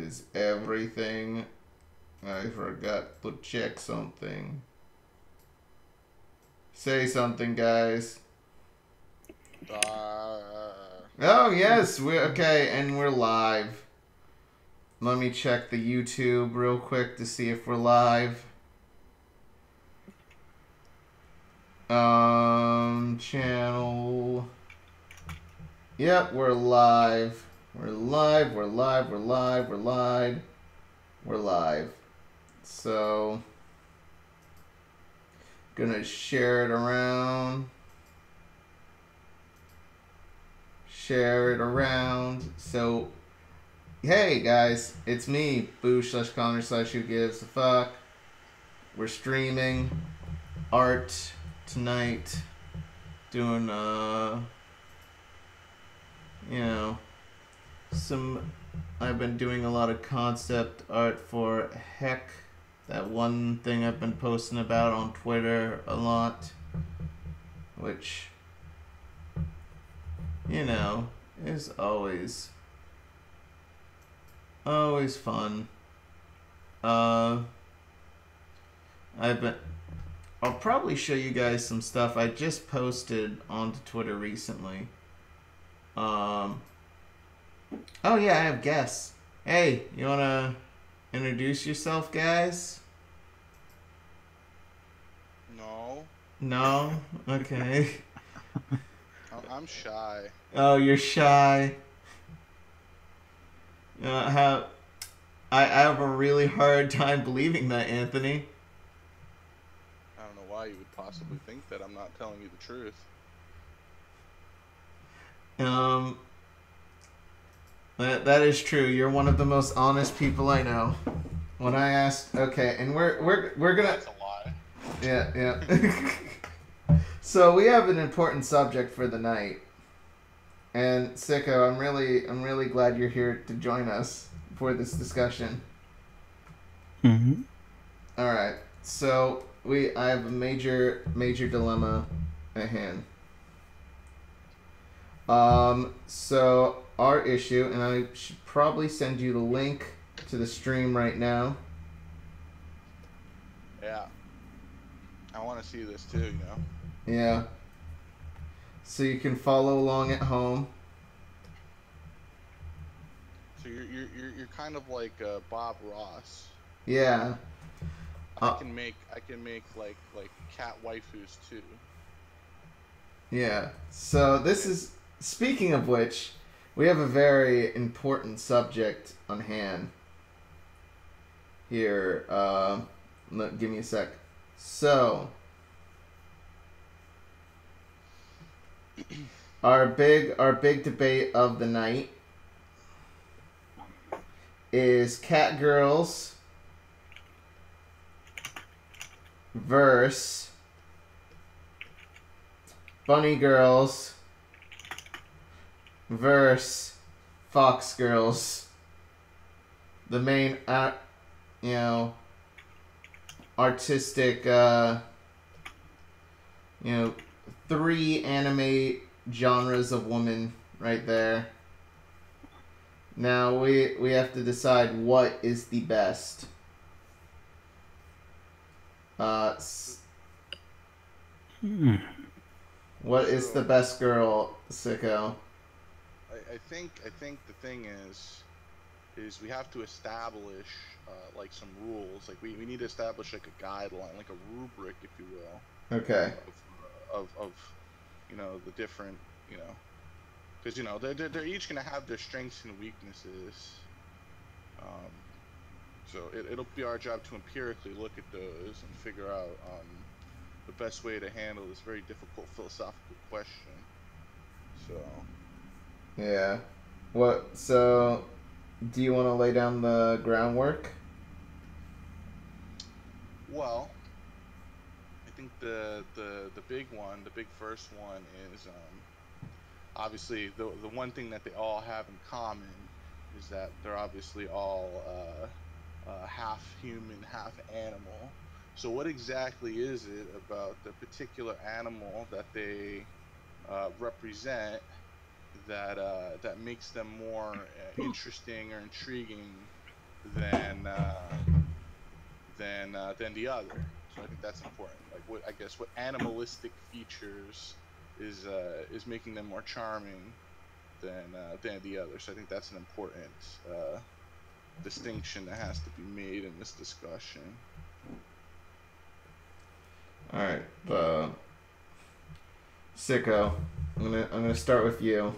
Is everything? I forgot to check something. Say something, guys. Oh, yes, we're okay, and we're live. Let me check the YouTube real quick to see if we're live. Channel. Yep, we're live. We're live, we're live, we're live, we're live. We're live. So, gonna share it around. Share it around. So, hey guys, it's me, Boosh/Connor/Who Gives a Fuck. We're streaming art tonight. Doing, you know, I've been doing a lot of concept art for Heck. That one thing I've been posting about on Twitter a lot. Which, you know, is always fun. I'll probably show you guys some stuff I just posted onto Twitter recently. Oh yeah, I have guests. Hey, you wanna introduce yourself, guys? No. No? Okay. I'm shy. Oh, you're shy. How I have a really hard time believing that, Anthony. I don't know why you would possibly think that I'm not telling you the truth. Um, that is true. You're one of the most honest people I know. When I asked, okay, and we're gonna. That's a lie. Yeah, yeah. So we have an important subject for the night, and Sicko, I'm really glad you're here to join us for this discussion. Mm-hmm. All right, so I have a major dilemma at hand. So our issue, and I should probably send you the link to the stream right now. Yeah. I want to see this too, you know? Yeah. So you can follow along at home. So you're kind of like Bob Ross. Yeah. I can make like cat waifus too. Yeah. So this is, speaking of which, we have a very important subject on hand. Here, give me a sec. So, our big debate of the night is cat girls versus bunny girls versus fox girls. The main, you know, artistic, you know, three anime genres of women right there. Now we have to decide what is the best. What is the best girl, Sicko? I think the thing is we have to establish like some rules. Like we need to establish like a guideline, like a rubric, if you will. Okay. Of you know, the different, you know, because you know they're each gonna have their strengths and weaknesses. So it'll be our job to empirically look at those and figure out the best way to handle this very difficult philosophical question. So. Yeah. What? So, do you want to lay down the groundwork? Well, I think the big one, the big first one is obviously the one thing that they all have in common is that they're obviously all half human, half animal. So what exactly is it about the particular animal that they represent that makes them more interesting or intriguing than than the other. So I think that's important. Like what animalistic features is making them more charming than the other. So I think that's an important distinction that has to be made in this discussion. All right, Sicko. I'm gonna start with you.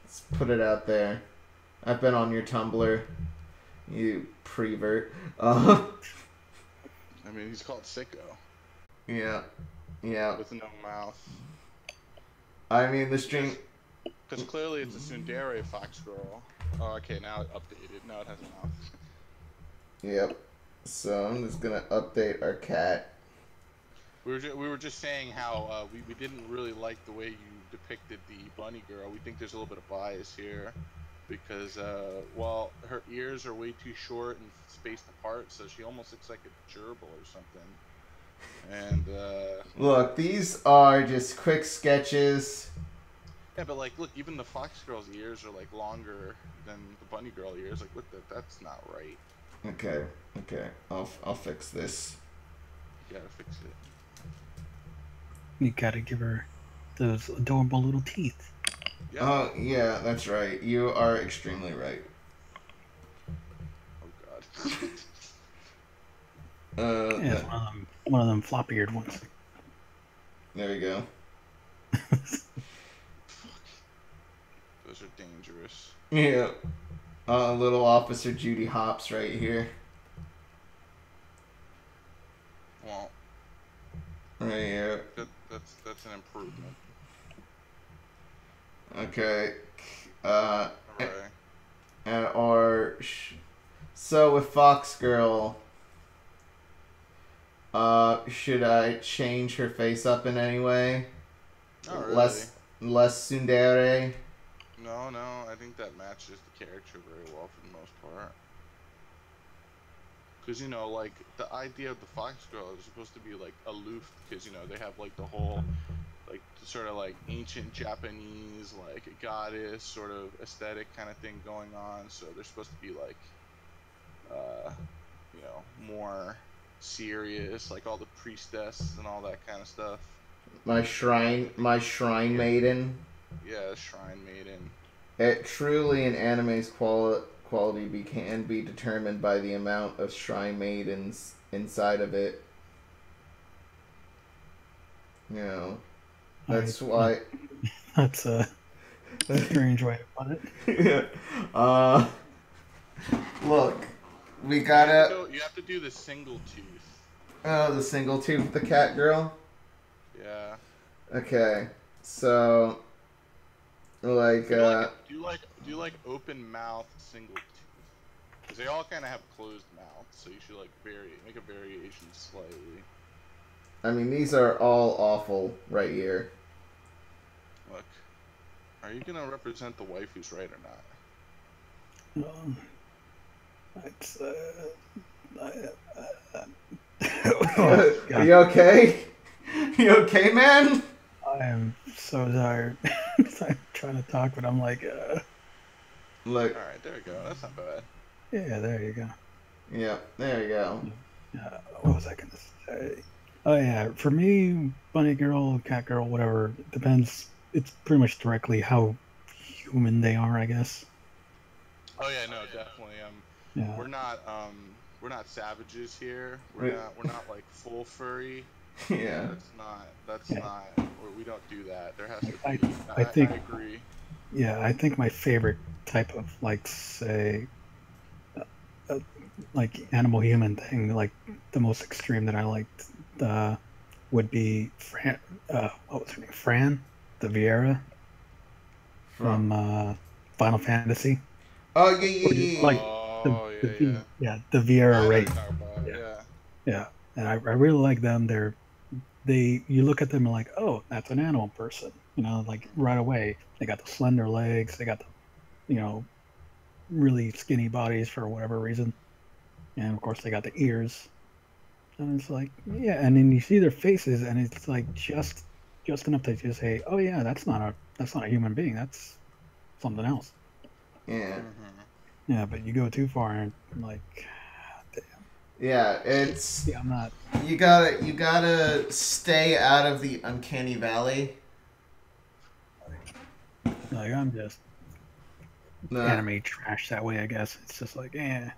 Let's put it out there. I've been on your Tumblr, you prevert. I mean, he's called Sicko. Yeah. With no mouth. I mean, the string. Because clearly it's a tsundere fox girl. Oh, okay, now it updated. Now it has a mouth. Yep. So I'm just gonna update our cat. We were just saying how we didn't really like the way you depicted the bunny girl. We think there's a little bit of bias here because well, her ears are way too short and spaced apart, so she almost looks like a gerbil or something. And look, these are just quick sketches. yeah, but like, look, even the fox girl's ears are like longer than the bunny girl ears. Like, what? That's not right. Okay. I'll fix this. You gotta fix it. You gotta give her those adorable little teeth. Yeah. Oh yeah, that's right. You are extremely right. Oh god. Yeah, it's one of them flop-eared ones. There we go. Those are dangerous. Yeah. Little Officer Judy Hopps right here. Well, right here. That's an improvement. Okay. Alright. So with Fox Girl, should I change her face up in any way? Not really. Less tsundere? No, I think that matches the character very well for the most part. Because, you know, like, the idea of the Fox Girl is supposed to be, like, aloof, because, you know, they have, like, the whole, like, sort of, like, ancient Japanese, like, goddess sort of aesthetic kind of thing going on, so they're supposed to be, like, you know, more serious, like all the priestess and all that kind of stuff. My shrine maiden. Yeah, shrine maiden. It truly an anime's quality can be determined by the amount of shrine maidens inside of it. You know, that's why. That's a strange way to put it. Yeah. Look, we gotta. You have to do the single tooth. Oh, the single tooth, the cat girl. Yeah. Okay, so like do you like open mouth single tooth? Because they all kind of have closed mouths, so you should like make a variation slightly. I mean, these are all awful right here. Look, are you gonna represent the wife who's right or not? It's Are you okay? You okay, man? I am so tired. I'm trying to talk, but I'm like, Look. All right, there we go. That's not bad. Yeah, there you go. Yeah, there you go. What was I gonna say? Oh yeah, for me, bunny girl, cat girl, whatever, it depends. It's pretty much directly how human they are, I guess. Oh yeah, no, definitely. Yeah. We're not savages here. We're not like full furry. Yeah. That's not. We don't do that. There has to be. I think. I agree. Yeah, I think my favorite type of like say, like animal human thing, like the most extreme that I liked, would be Fran. What was her name? Fran, the Viera from Final Fantasy. Oh yeah. Like the Viera race. Yeah, and I really like them. You look at them and like, oh, that's an animal person. You know, like right away, they got the slender legs, they got the, you know, really skinny bodies for whatever reason, and of course they got the ears. And it's like, yeah, and then you see their faces, and it's like just enough to just say, oh yeah, that's not a human being. That's something else. Yeah. Yeah, but you go too far and like, damn. Yeah, it's. Yeah, I'm not. You gotta stay out of the uncanny valley. Like I'm just anime trash that way. I guess it's just like, Yeah.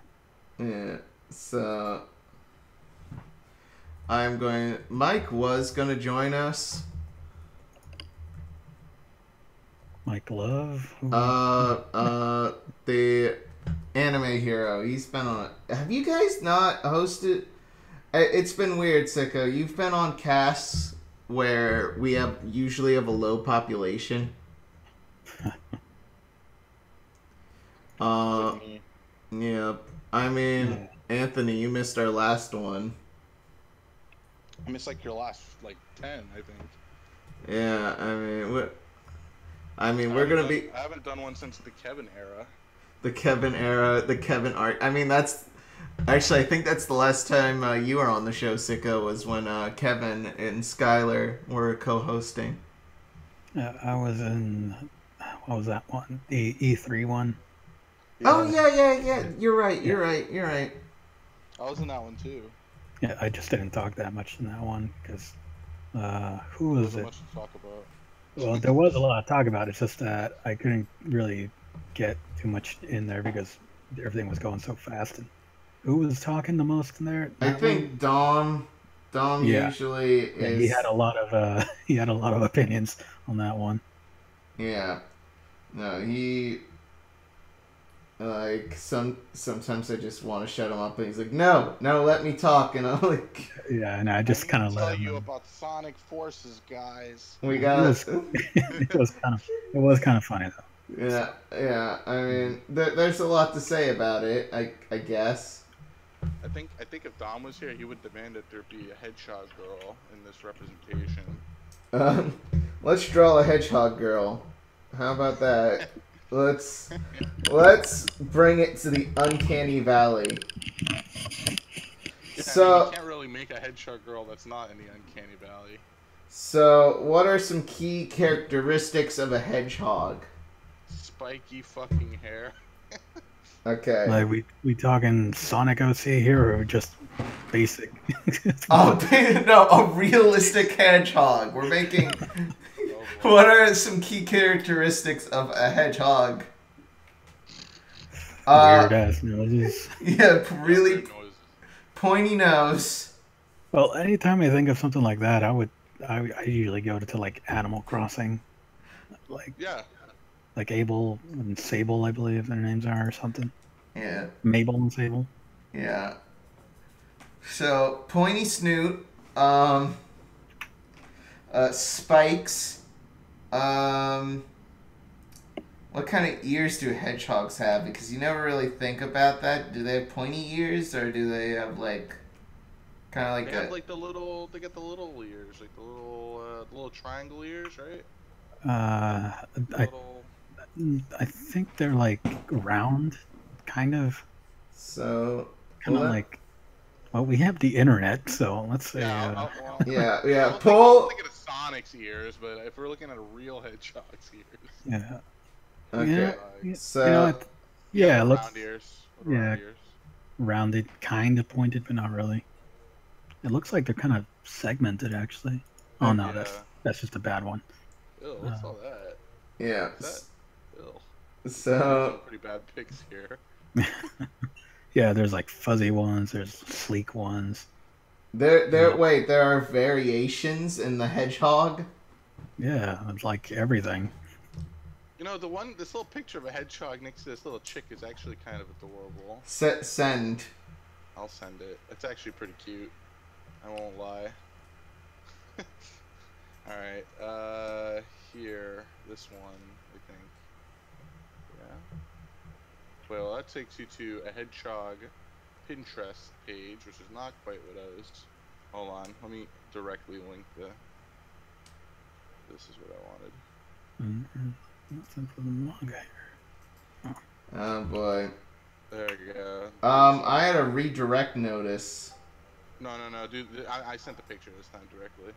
So I'm going. Mike was gonna join us. Mike Love. The anime hero. He's been on. Have you guys not hosted? It's been weird, Sicko. You've been on casts where we usually have a low population. Yeah. I mean, Anthony, you missed our last one. I missed like your last 10, I think. Yeah, we're gonna be. I haven't done one since the Kevin era. The Kevin era, the Kevin art. I mean, that's actually, I think that's the last time you were on the show, Sicko, was when Kevin and Skylar were co-hosting. I was in. What was that one? The E3 one. Yeah. Oh yeah. You're right. I was in that one too. Yeah, I just didn't talk that much in that one because who was it? Much to talk about. Well, there was a lot to talk about. It's just that I couldn't really get too much in there because everything was going so fast. And who was talking the most in there? I think Dom. Dom usually is. Yeah, he had a lot of opinions on that one. Yeah. No, he. Sometimes I just want to shut him up, and he's like, "No, let me talk," and I'm like, "Yeah," and I just kind of let him. Tell you about Sonic Forces, guys. We got it was kind of funny though. Yeah. I mean, there's a lot to say about it. I guess. I think if Dom was here, he would demand that there be a hedgehog girl in this representation. Let's draw a hedgehog girl. How about that? Let's bring it to the uncanny valley. Yeah, so you can't really make a hedgehog girl that's not in the uncanny valley. So, what are some key characteristics of a hedgehog? Spiky fucking hair. Okay. Like we talking Sonic OC here or just basic? No, a realistic hedgehog. We're making. What are some key characteristics of a hedgehog? Weird ass noses. Yeah, really pointy nose. Well, anytime I think of something like that, I usually go to like Animal Crossing, like Abel and Sable, I believe their names are, or something. Yeah. Mabel and Sable. Yeah. So pointy snoot, spikes. What kind of ears do hedgehogs have? Because you never really think about that. Do they have pointy ears, or do they have kind of like? They have the little. They get the little ears, like the little triangle ears, right? I think they're like round, kind of. So. Kind of like. Well, we have the internet, so let's say. Yeah. Pull. Thinking of Sonic's ears, but if we're looking at a real hedgehog's ears. Yeah. Okay. Yeah. So. It looks. Round ears. Ears. Rounded, kind of pointed, but not really. It looks like they're kind of segmented, actually. Oh no, that's just a bad one. Ew, what's all that? Yeah. Ew. So. Pretty bad pics here. Yeah, there's like fuzzy ones, there's sleek ones. Wait, there are variations in the hedgehog? Yeah, it's like everything. You know, this little picture of a hedgehog next to this little chick is actually kind of adorable. Send. I'll send it. It's actually pretty cute. I won't lie. Alright, here, this one, I think. Yeah. Well, that takes you to a hedgehog Pinterest page, which is not quite what I was. Hold on, let me directly link the. This is what I wanted. Nothing for the manga here. Oh boy. There you go. I had a redirect notice. No, dude. I sent the picture this time directly.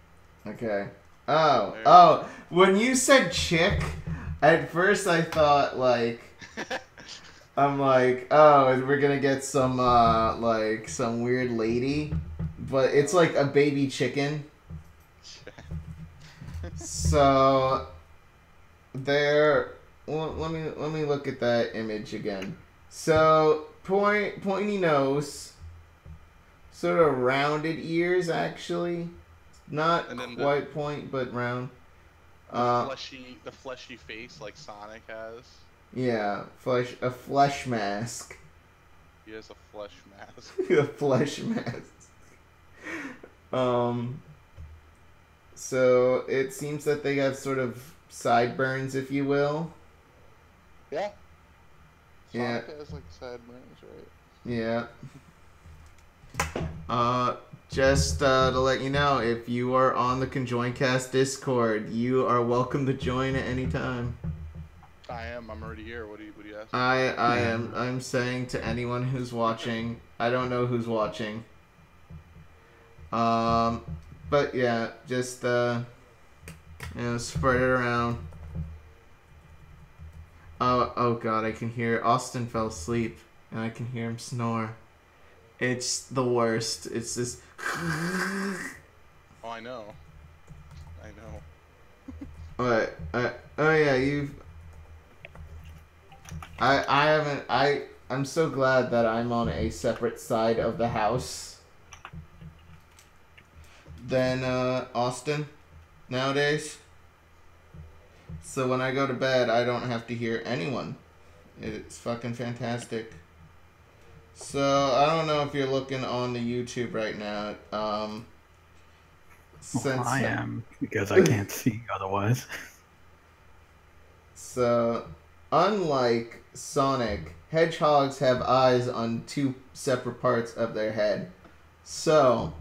Okay. Oh. When you said chick, at first I thought like. I'm like, oh, we're gonna get some like some weird lady, but it's like a baby chicken. So there. Well, let me look at that image again. So pointy nose, sort of rounded ears actually, not quite point but round. The fleshy face like Sonic has. Yeah, a flesh mask. He has a flesh mask. A flesh mask. So it seems that they have sort of sideburns, if you will. Yeah. Sonic has like sideburns, right? Yeah. Just to let you know, if you are on the ConjoinCast Discord, you are welcome to join at any time. I am. I'm already here. What do you ask? I am. I'm saying to anyone who's watching, I don't know who's watching. But yeah, just spread it around. Oh God, I can hear Austin fell asleep, and I can hear him snore. It's the worst. It's just. Oh, I know. What? Oh yeah, you've. I haven't. I'm so glad that I'm on a separate side of the house than Austin nowadays. So when I go to bed, I don't have to hear anyone. It's fucking fantastic. So I don't know if you're looking on the YouTube right now. Well, I am, because I can't see otherwise. So, unlike Sonic, hedgehogs have eyes on two separate parts of their head. So,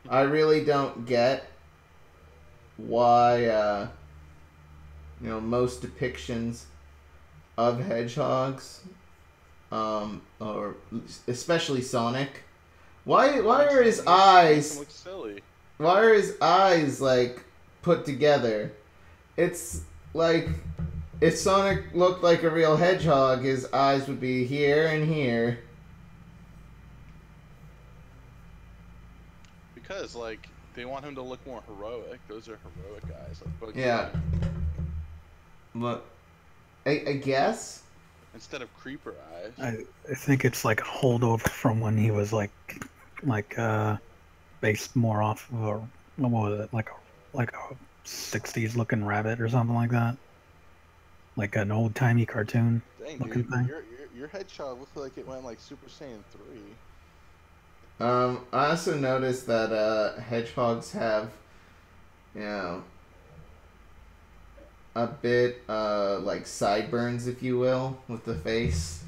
I really don't get why, most depictions of hedgehogs, or especially Sonic, why are his eyes? Looks silly. Why are his eyes like put together? It's like if Sonic looked like a real hedgehog, his eyes would be here and here. Because like they want him to look more heroic. Those are heroic eyes. Like Bugs Yeah. Bunny. But I guess. Instead of creeper eyes. I think it's like a holdover from when he was like based more off of a, what was it, like a 60s looking rabbit or something like that, like an old timey cartoon looking thing. Your hedgehog looked like it went like Super Saiyan 3. I also noticed that hedgehogs have, a bit like sideburns, if you will, with the face.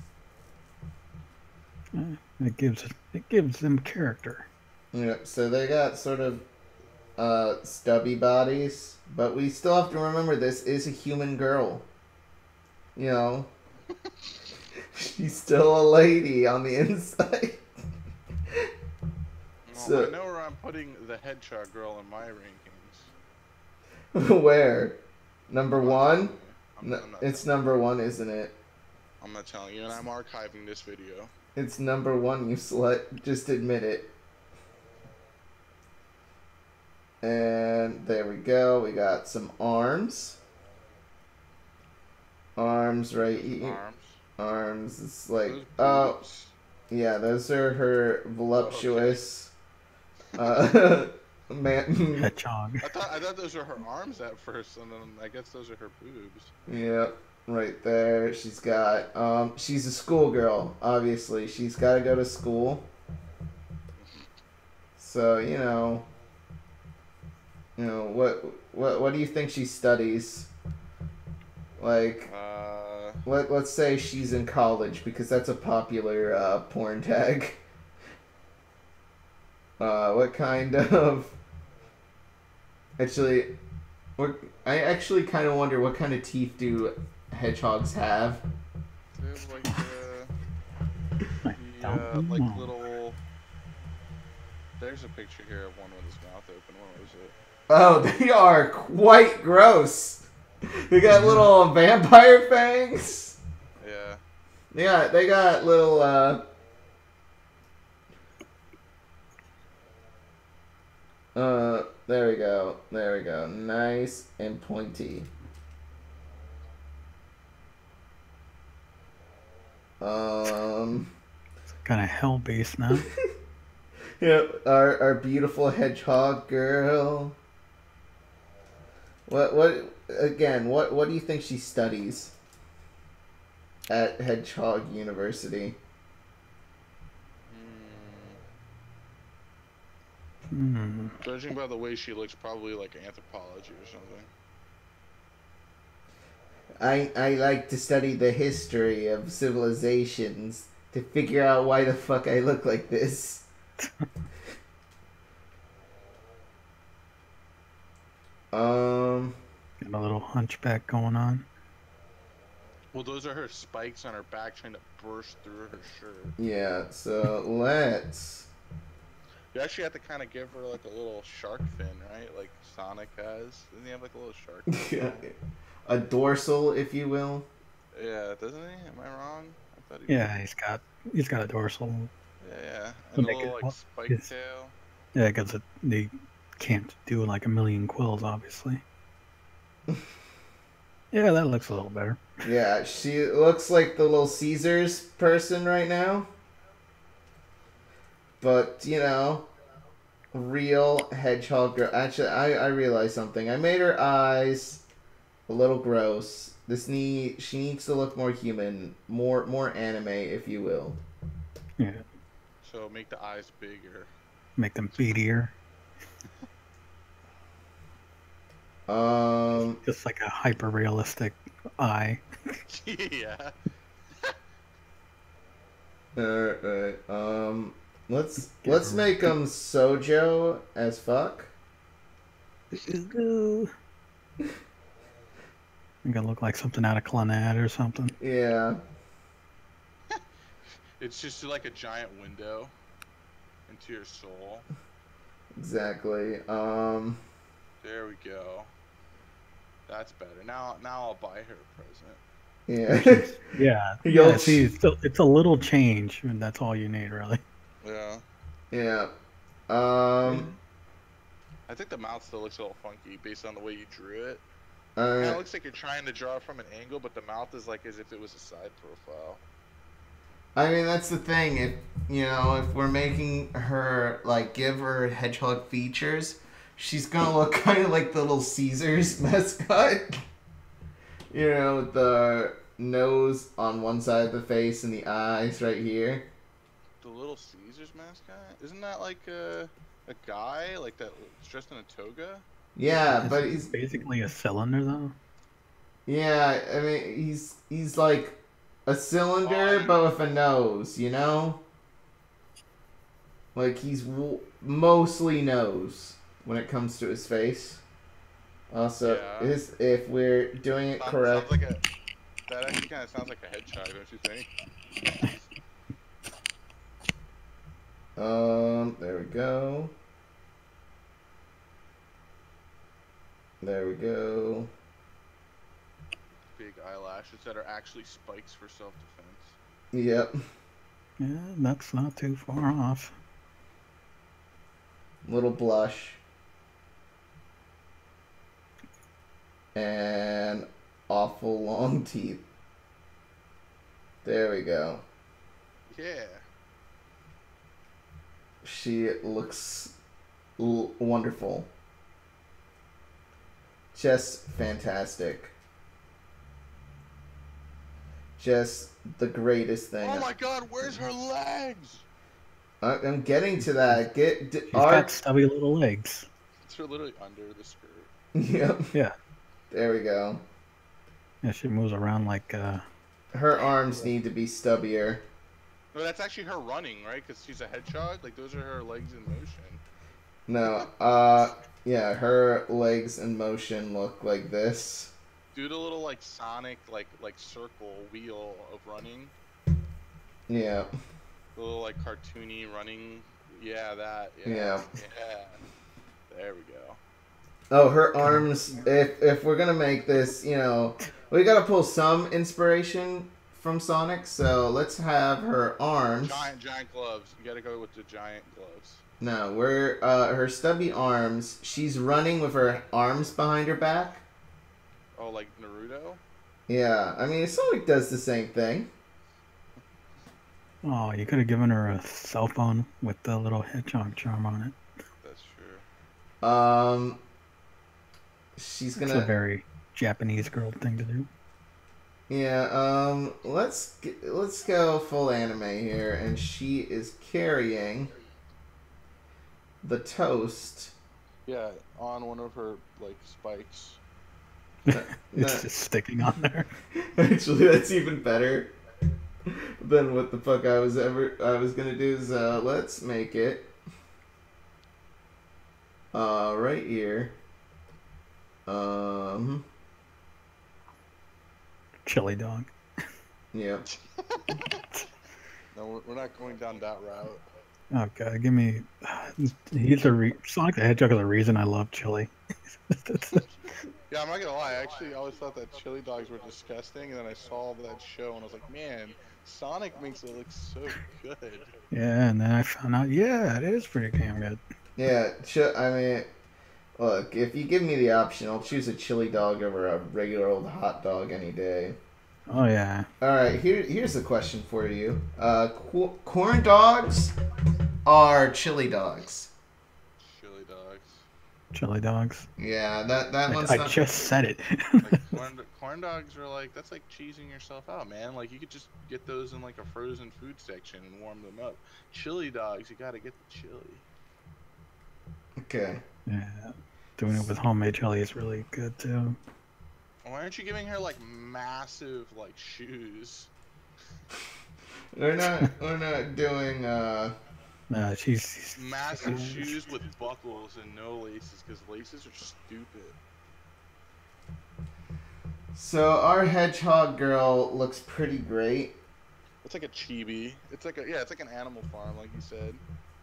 It gives them character. Yeah, so they got sort of stubby bodies, but we still have to remember this is a human girl. She's still a lady on the inside. Well, I know where I'm putting the hedgehog girl in my rankings. Where? Number one? It's number one, isn't it? I'm not telling you, and I'm archiving this video. It's number one, you slut. Just admit it. And there we go. We got some arms. Arms right here. Arms. It's like, oh, yeah, those are her voluptuous man. Hedgehog. I thought those were her arms at first, and then I guess those are her boobs. Yep, right there. She's got, she's a schoolgirl, obviously. She's got to go to school. So, what do you think she studies? Like, let's say she's in college, because that's a popular porn tag. What kind of... Actually, I actually kind of wonder what kind of teeth do hedgehogs have. They have like little... There's a picture here of one with his mouth open. What was it? Oh, they are quite gross. They got little vampire fangs. Yeah. Yeah, they got little there we go. There we go. Nice and pointy. Kind of hell based now. Yep, our beautiful hedgehog girl. What do you think she studies at Hedgehog University? Judging by the way she looks, probably like anthropology or I something. like to study the history of civilizations to figure out why the fuck I look like this. Got a little hunchback going on. Well, those are her spikes on her back trying to burst through her shirt. Yeah, so let's... You actually have to kind of give her like a little shark fin, right? Like Sonic has. Doesn't he have like a little shark fin? Yeah, a dorsal, if you will. Yeah, doesn't he? Am I wrong? I thought he yeah, did. He's got a dorsal. Yeah. And a little like spike tail. Yeah, because they can't do like a million quills, obviously. Yeah, that looks a little better. Yeah, she looks like the little Caesars person right now. But, you know, real hedgehog girl. Actually, I realized something. I made her eyes a little gross. She needs to look more human, more anime, if you will. Yeah. So make the eyes bigger. Make them beadier. Just like a hyper realistic eye. Yeah. Alright. Let's make them Sojo as fuck. I'm gonna look like something out of Clannad or something. Yeah. It's just like a giant window into your soul. Exactly. There we go. That's better. Now I'll buy her a present. Yeah. Yeah. See, it's a little change, and that's all you need, really. Yeah. Yeah. I think the mouth still looks a little funky based on the way you drew it. It looks like you're trying to draw it from an angle, but the mouth is like as if it was a side profile. I mean, that's the thing. If we're making her, like, give her hedgehog features, she's gonna look kind of like the little Caesars mascot. With the nose on one side of the face and the eyes right here. The little Caesars mascot? Isn't that like a guy like that dressed in a toga? Yeah, but he's basically a cylinder, though. Yeah, I mean, he's like a cylinder, but with a nose, you know? Like, he's mostly nose when it comes to his face. Also, if we're doing it correct... That actually kind of sounds like a hedgehog, don't you think? There we go. There we go. Big eyelashes that are actually spikes for self-defense. Yep. Yeah, that's not too far off. Little blush. And awful long teeth. There we go. Yeah. She looks wonderful. Just fantastic. Just the greatest thing. Oh my god, where's her legs? I'm getting to that. She's got stubby little legs. It's literally under the skirt. Yep. Yeah. There we go. Yeah, she moves around like... Her arms need to be stubbier. No, that's actually her running, right? Because she's a hedgehog? Like, those are her legs in motion. No, yeah, her legs in motion look like this. Do the little, like, Sonic, like circle wheel of running. Yeah. The little, like, cartoony running. Yeah, that. Yeah. Yeah. There we go. Oh, her arms. If we're gonna make this, we gotta pull some inspiration from Sonic. So let's have her arms. Giant gloves. You gotta go with the giant gloves. No, we're her stubby arms. She's running with her arms behind her back. Oh, like Naruto? Yeah, I mean Sonic does the same thing. Oh, you could have given her a cell phone with the little hedgehog charm on it. That's true. She's gonna. It's a very Japanese girl thing to do. Yeah. Let's go full anime here, and she is carrying the toast. Yeah, on one of her like spikes. It's just sticking on there. Actually, that's even better than what the fuck I was gonna do. Is let's make it right here. Chili dog. Yeah. No, we're not going down that route. Okay, give me. Sonic the Hedgehog is the reason I love chili. Yeah, I'm not gonna lie. Actually, I always thought that chili dogs were disgusting, and then I saw that show, and I was like, man, Sonic makes it look so good. Yeah, and then I found out, yeah, it is pretty damn good. Yeah, I mean, look, if you give me the option, I'll choose a chili dog over a regular old hot dog any day. Oh yeah. All right, here's a question for you. Corn dogs are chili dogs. Chili dogs. Chili dogs. Yeah, that one's. I just said it. Like corn dogs are like, that's like cheesing yourself out, man. Like you could just get those in like a frozen food section and warm them up. Chili dogs, you gotta get the chili. Okay. Yeah, doing it with homemade chili is really good too. Why aren't you giving her like massive like shoes? We're not doing No, she's massive shoes with buckles and no laces, because laces are stupid. So our hedgehog girl looks pretty great. It's like a chibi. It's like an Animal Farm, like you said.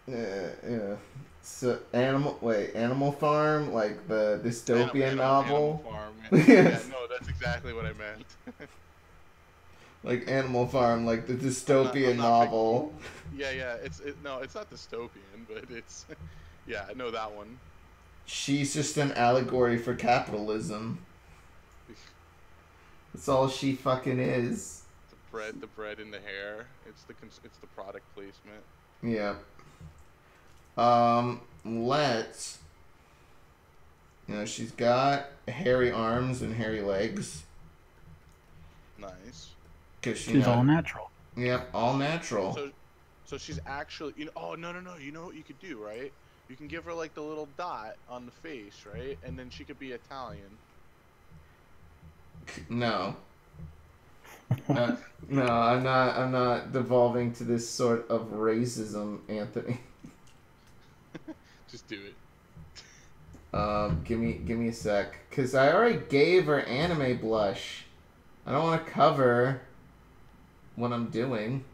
Yeah. So Animal Farm, like the dystopian novel. Animal Farm. Yeah, no, that's exactly what I meant. Like Animal Farm, like the dystopian novel. Yeah. No, it's not dystopian, but it's yeah, I know that one. She's just an allegory for capitalism. That's all she fucking is. The bread in the hair. It's the product placement. Yeah. Let's. She's got hairy arms and hairy legs. Nice. Cause she's all natural. Yep, all natural. So she's actually, oh no. You know what you could do, right? You can give her like the little dot on the face, right? And then she could be Italian. No. No, I'm not devolving to this sort of racism, Anthony. Just do it. Give me a sec, cause I already gave her anime blush. I don't want to cover what I'm doing.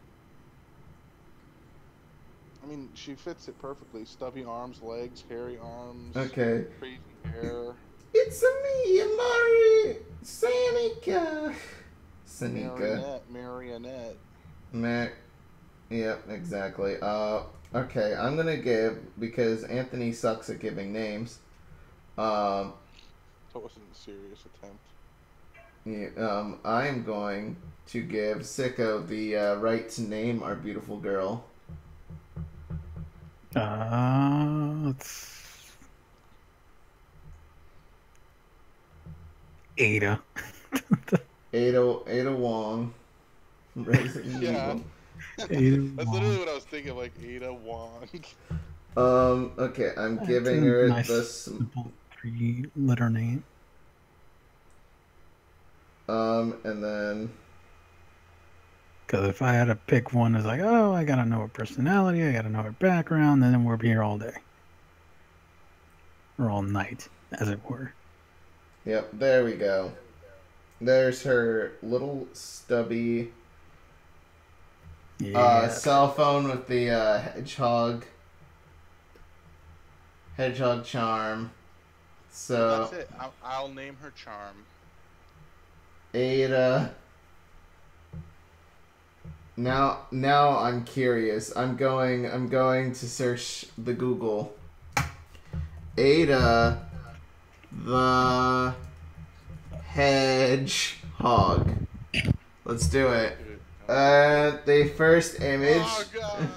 I mean, she fits it perfectly. Stubby arms, legs, hairy arms. Okay. Crazy hair. It's me, Amari Sanika. Marionette. Yep, exactly. Okay, I'm gonna give, because Anthony sucks at giving names. That wasn't a serious attempt. Yeah, I am going to give Sicko the right to name our beautiful girl. It's Ada. Ada Wong. Yeah. That's literally what I was thinking, like Ada Wong. Okay, I'm giving her nice, the simple 3-letter name. And then. Because if I had to pick one, it's like, oh, I gotta know her personality, I gotta know her background, and then we'll be here all day. Or all night, as it were. Yep, there we go. There's her little stubby cell phone with the hedgehog charm. So well, that's it. I'll name her Charm. Ada. Now I'm curious. I'm going to search the Google. Ada the Hedgehog. Let's do it. The first image. Oh God.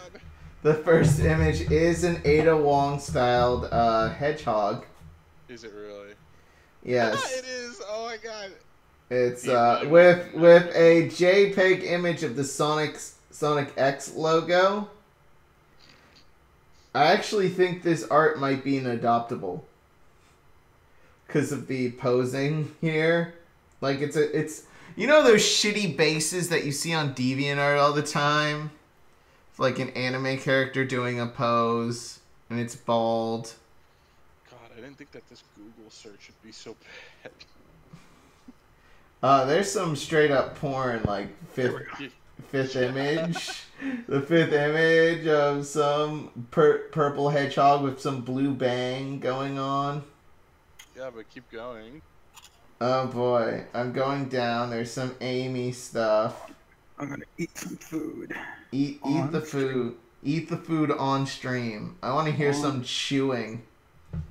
The first image is an Ada Wong styled hedgehog. Is it really? Yes. It is. Oh my God. It's with a JPEG image of the Sonic X logo. I actually think this art might be an adoptable because of the posing here. Like it's you know those shitty bases that you see on DeviantArt all the time? Like an anime character doing a pose and it's bald. God, I didn't think that this Google search would be so bad. There's some straight up porn, like fifth image. The fifth image of some purple hedgehog with some blue bang going on. Yeah, but keep going. Oh boy, I'm going down. There's some Amy stuff. I'm gonna eat some food. Eat the food. Eat the food on stream. I want to hear some chewing.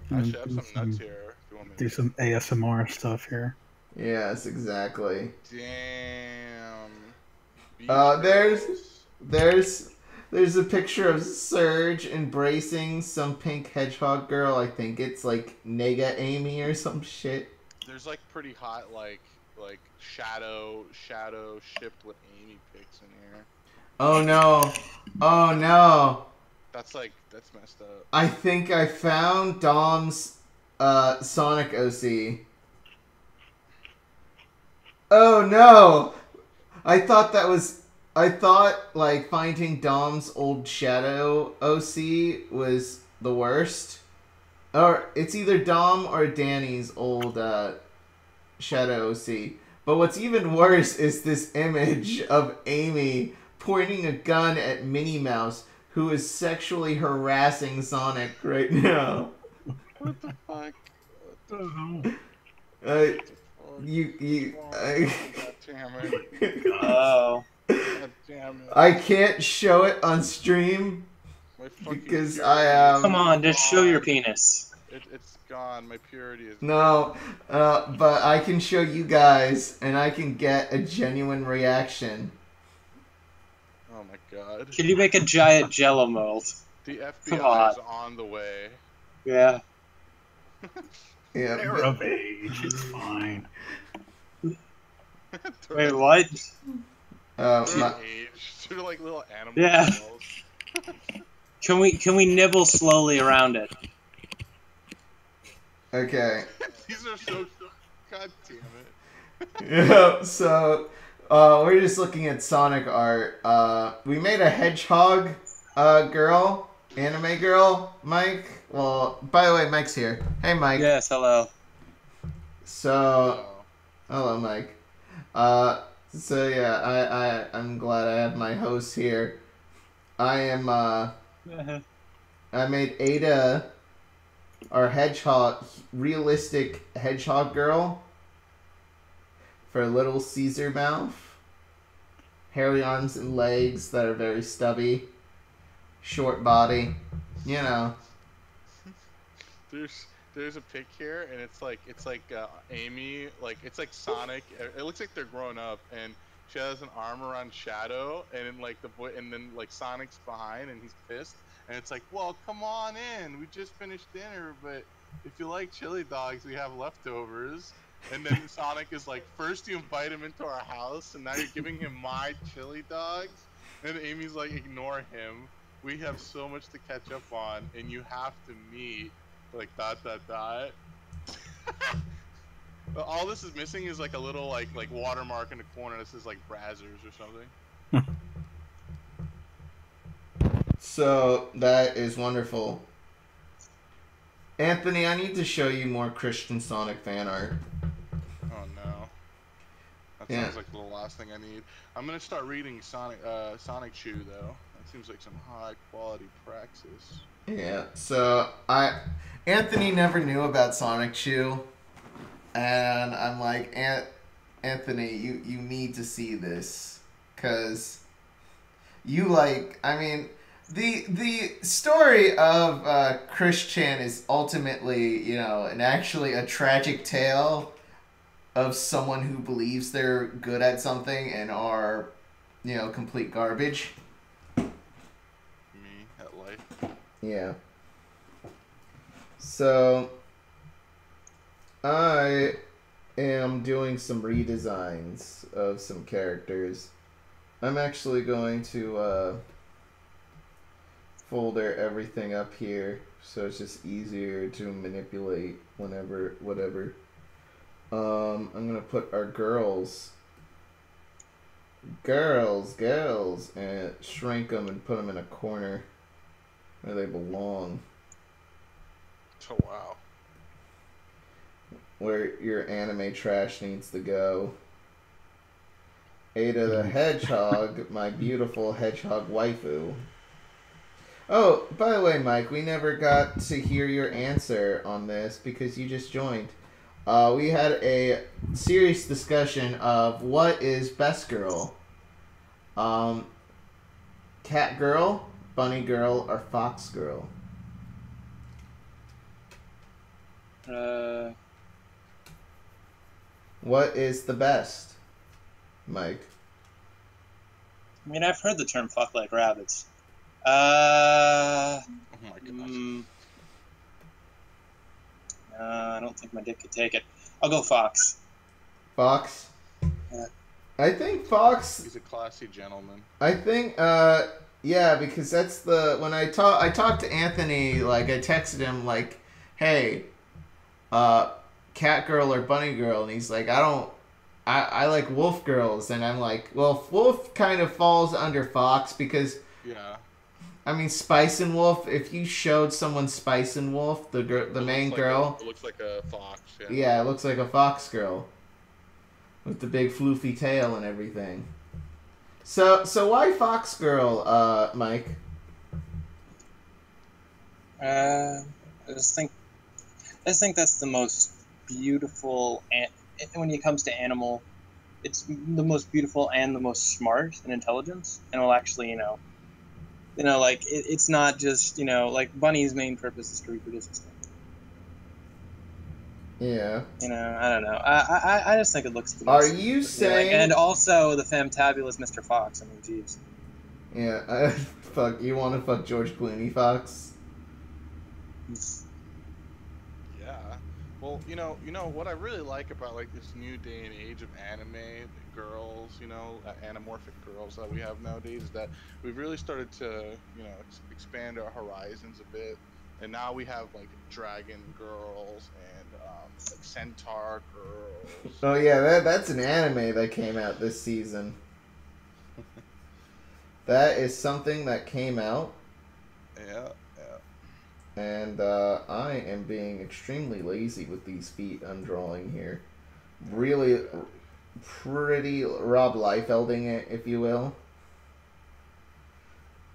I should have some nuts here. If you want me do some ASMR stuff here. Yes, exactly. Damn. There's a picture of Surge embracing some pink hedgehog girl. I think it's like Nega Amy or some shit. There's like pretty hot like shadow shipped with Amy pics in here. Oh no. Oh no. That's messed up. I think I found Dom's Sonic OC. Oh no. I thought like finding Dom's old Shadow OC was the worst. Or it's either Dom or Danny's old Shadow OC. But what's even worse is this image of Amy pointing a gun at Minnie Mouse, who is sexually harassing Sonic right now. What the fuck? God damn it. Oh. God damn it. I can't show it on stream because I am. Come on, just show your penis. It's gone. My purity is. No, but I can show you guys, and I can get a genuine reaction. Oh my God. Can you make a giant Jello mold? The FBI is on the way. Yeah. Yeah. They're of age. It's fine. Wait, what? They're like little animals. Yeah. Can we nibble slowly around it? Okay. These are so. God damn it. Yeah. So, we're just looking at Sonic art. We made a hedgehog, girl, anime girl, Mike. Well, by the way, Mike's here. Hey, Mike. Yes. Hello. So, hello, Mike. So yeah, I'm glad I have my host here. I am, I made Ada, our hedgehog, realistic hedgehog girl, for Little Caesar mouth. Hairy arms and legs that are very stubby. Short body. You know. There's a pic here, and it's like Amy, like it's like Sonic. It looks like they're grown up, and she has an arm around Shadow, and then like and then like Sonic's behind, and he's pissed, and it's like, well, come on in, we just finished dinner, but if you like chili dogs, we have leftovers. And then Sonic is like, first you invite him into our house, and now you're giving him my chili dogs, and Amy's like, ignore him. We have so much to catch up on, and you have to meet. Like ... All this is missing is like a little like watermark in the corner that says like Brazzers or something. So that is wonderful. Anthony, I need to show you more Christian Sonic fan art. Oh no. That sounds like the last thing I need. I'm gonna start reading Sonic Chew though. That seems like some high quality praxis. Yeah. So Anthony never knew about Sonic Chew, and I'm like, Anthony, you need to see this, cause you like. I mean, the story of Chris Chan is ultimately, actually a tragic tale of someone who believes they're good at something and are, complete garbage. Me at life. Yeah. So, I am doing some redesigns of some characters. I'm actually going to folder everything up here so it's just easier to manipulate whatever. I'm going to put our girls, and shrink them and put them in a corner where they belong. Oh, wow. Where your anime trash needs to go. Ada the Hedgehog, my beautiful hedgehog waifu. Oh, by the way, Mike, we never got to hear your answer on this because you just joined. We had a serious discussion of what is best girl. Cat girl, bunny girl, or fox girl? What is the best, Mike? I mean, I've heard the term "fuck like rabbits." Oh my gosh. I don't think my dick could take it. I'll go fox. Fox? Yeah. I think fox... He's a classy gentleman. I think, yeah, because that's when I talked to Anthony, like, I texted him, like, hey, cat girl or bunny girl, and he's like, I like wolf girls, and I'm like, well, wolf kind of falls under fox, because... Yeah. I mean, Spice and Wolf, if you showed someone Spice and Wolf, the main girl... It looks like a fox, yeah. Yeah, it looks like a fox girl. With the big floofy tail and everything. So why fox girl, Mike? I just think that's the most beautiful, and when it comes to animal, it's the most beautiful and the most smart and intelligent, and will actually, like it's not just like Bunny's main purpose is to reproduce and stuff. Yeah. I don't know. I just think it looks. The Are you saying? And also the fantabulous Mr. Fox. I mean, jeez. Yeah. Fuck. You want to fuck George Clooney, Fox? Yeah. Well, what I really like about like this new day and age of anime, the girls, anamorphic girls that we have nowadays, is that we've really started to, expand our horizons a bit, and now we have like dragon girls and like centaur girls. Oh yeah, that's an anime that came out this season. That is something that came out. Yeah. And I am being extremely lazy with these feet I'm drawing here. Really pretty Rob Liefelding it, if you will.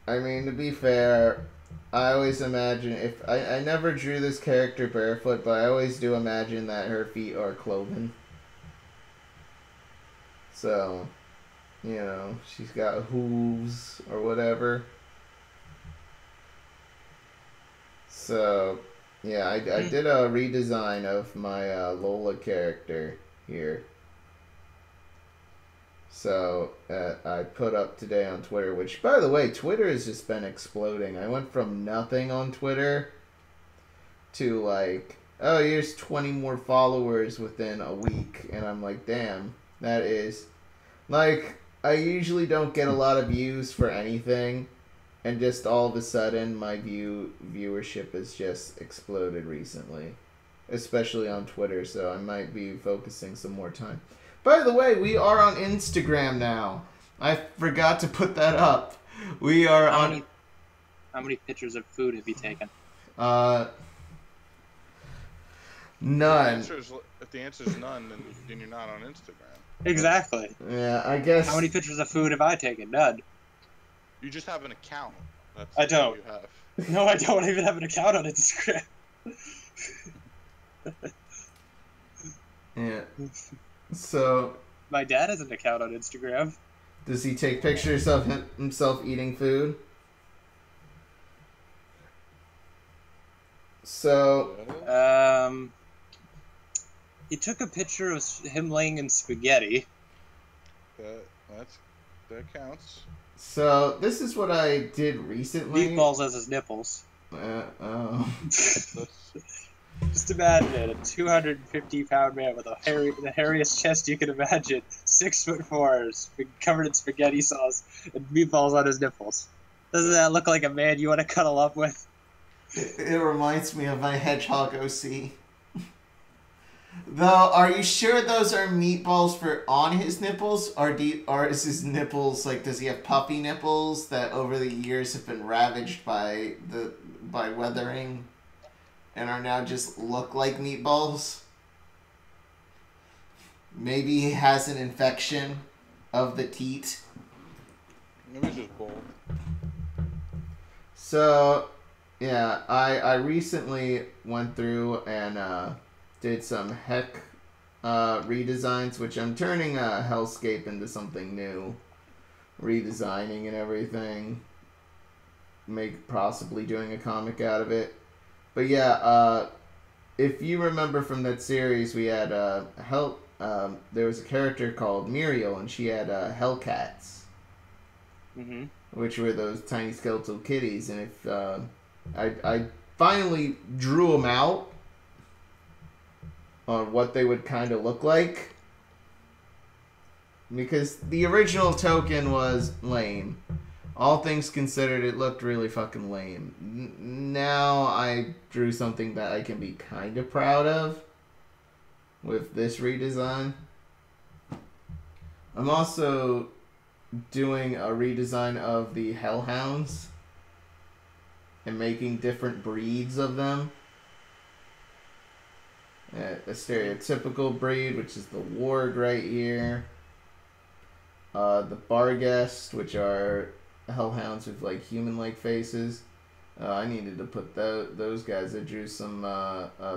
I mean, to be fair, I always imagine, if I never drew this character barefoot, but I always do imagine that her feet are cloven. So, she's got hooves or whatever. So, yeah, I did a redesign of my Lola character here. So, I put up today on Twitter, which, by the way, Twitter has just been exploding. I went from nothing on Twitter to, like, oh, here's 20 more followers within a week. And I'm like, damn, that is... Like, I usually don't get a lot of views for anything. And just all of a sudden, my viewership has just exploded recently. Especially on Twitter, so I might be focusing some more time. By the way, we are on Instagram now. I forgot to put that up. We are on... How many pictures of food have you taken? None. If the answer is none, then you're not on Instagram. Exactly. Yeah, I guess... How many pictures of food have I taken? None. You just have an account. That's I don't. You have. No, I don't even have an account on Instagram. Yeah. So. My dad has an account on Instagram. Does he take pictures of himself eating food? So. He took a picture of him laying in spaghetti. That counts. So this is what I did recently. Meatballs as his nipples. Oh. Just imagine it, a 250-pound man with the hairiest chest you can imagine, 6'4", covered in spaghetti sauce, and meatballs on his nipples. Doesn't that look like a man you want to cuddle up with? It reminds me of my Hedgehog OC. Though, are you sure those are meatballs for on his nipples, or is his nipples like? Does he have puppy nipples that over the years have been ravaged by weathering, and are now just look like meatballs? Maybe he has an infection of the teat. Maybe it's just both. So, yeah, I recently went through and did some Heck redesigns, which I'm turning Hellscape into something new. Redesigning and everything. Possibly doing a comic out of it. But yeah, if you remember from that series, we had there was a character called Muriel, and she had Hellcats. Mm-hmm. Which were those tiny skeletal kitties, and if I finally drew them out on what they would kind of look like, because the original token was lame. All things considered, it looked really fucking lame. Now I drew something that I can be kind of proud of with this redesign. I'm also doing a redesign of the Hellhounds and making different breeds of them. A stereotypical breed, which is the Warg right here. The Barghest, which are Hellhounds with like human-like faces. I needed to put those guys. I drew some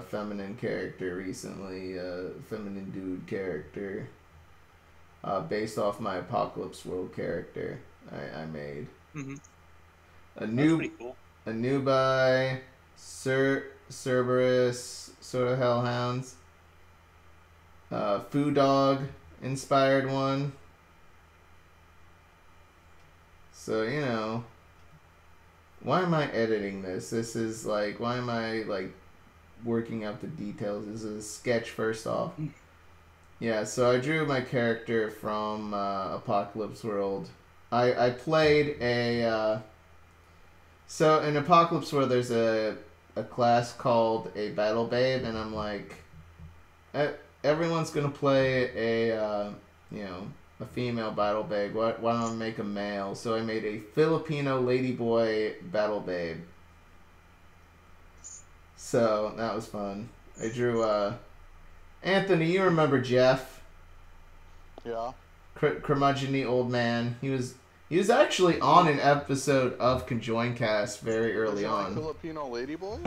feminine character recently, feminine dude character. Based off my Apocalypse World character I made. Mm-hmm. That's pretty cool. A Nubai, Cerberus, sort of Hellhounds. Foo Dog inspired one. So, you know, why am I editing this? This is like, why am I like working out the details? This is a sketch first off. Yeah, so I drew my character from Apocalypse World. I played a... so in Apocalypse World, there's a class called a Battle Babe, and I'm like... everyone's going to play a female Battle Babe. Why don't I make a male? So I made a Filipino Ladyboy Battle Babe. So that was fun. I drew... Anthony, you remember Jeff? Yeah. Curmudgeon old man. He was actually on an episode of Conjoin Cast very early on. Filipino ladyboys?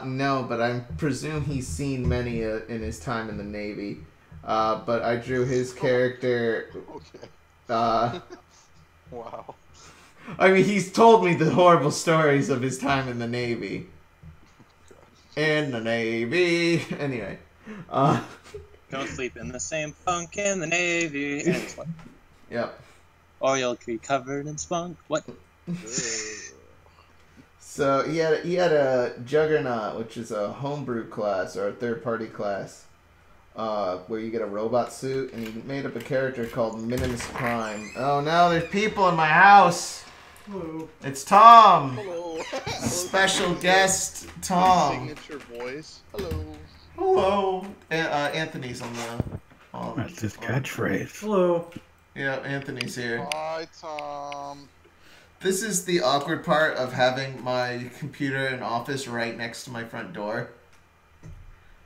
No, but I presume he's seen many in his time in the Navy. But I drew his character. Okay. Wow. I mean, he's told me the horrible stories of his time in the Navy. In the Navy. Anyway. Don't sleep in the same bunk in the Navy. And it's what? Yep. Or you'll be covered in spunk. What? So he had a Juggernaut, which is a homebrew class or a third-party class, where you get a robot suit, and he made up a character called Minimus Prime. Oh no, there's people in my house. Hello. It's Tom. Hello. Special guest Tom. Signature voice. Hello. Hello. Anthony's on the... That's his catchphrase. Hello. Yeah, Anthony's here. Hi, Tom. This is the awkward part of having my computer and office right next to my front door.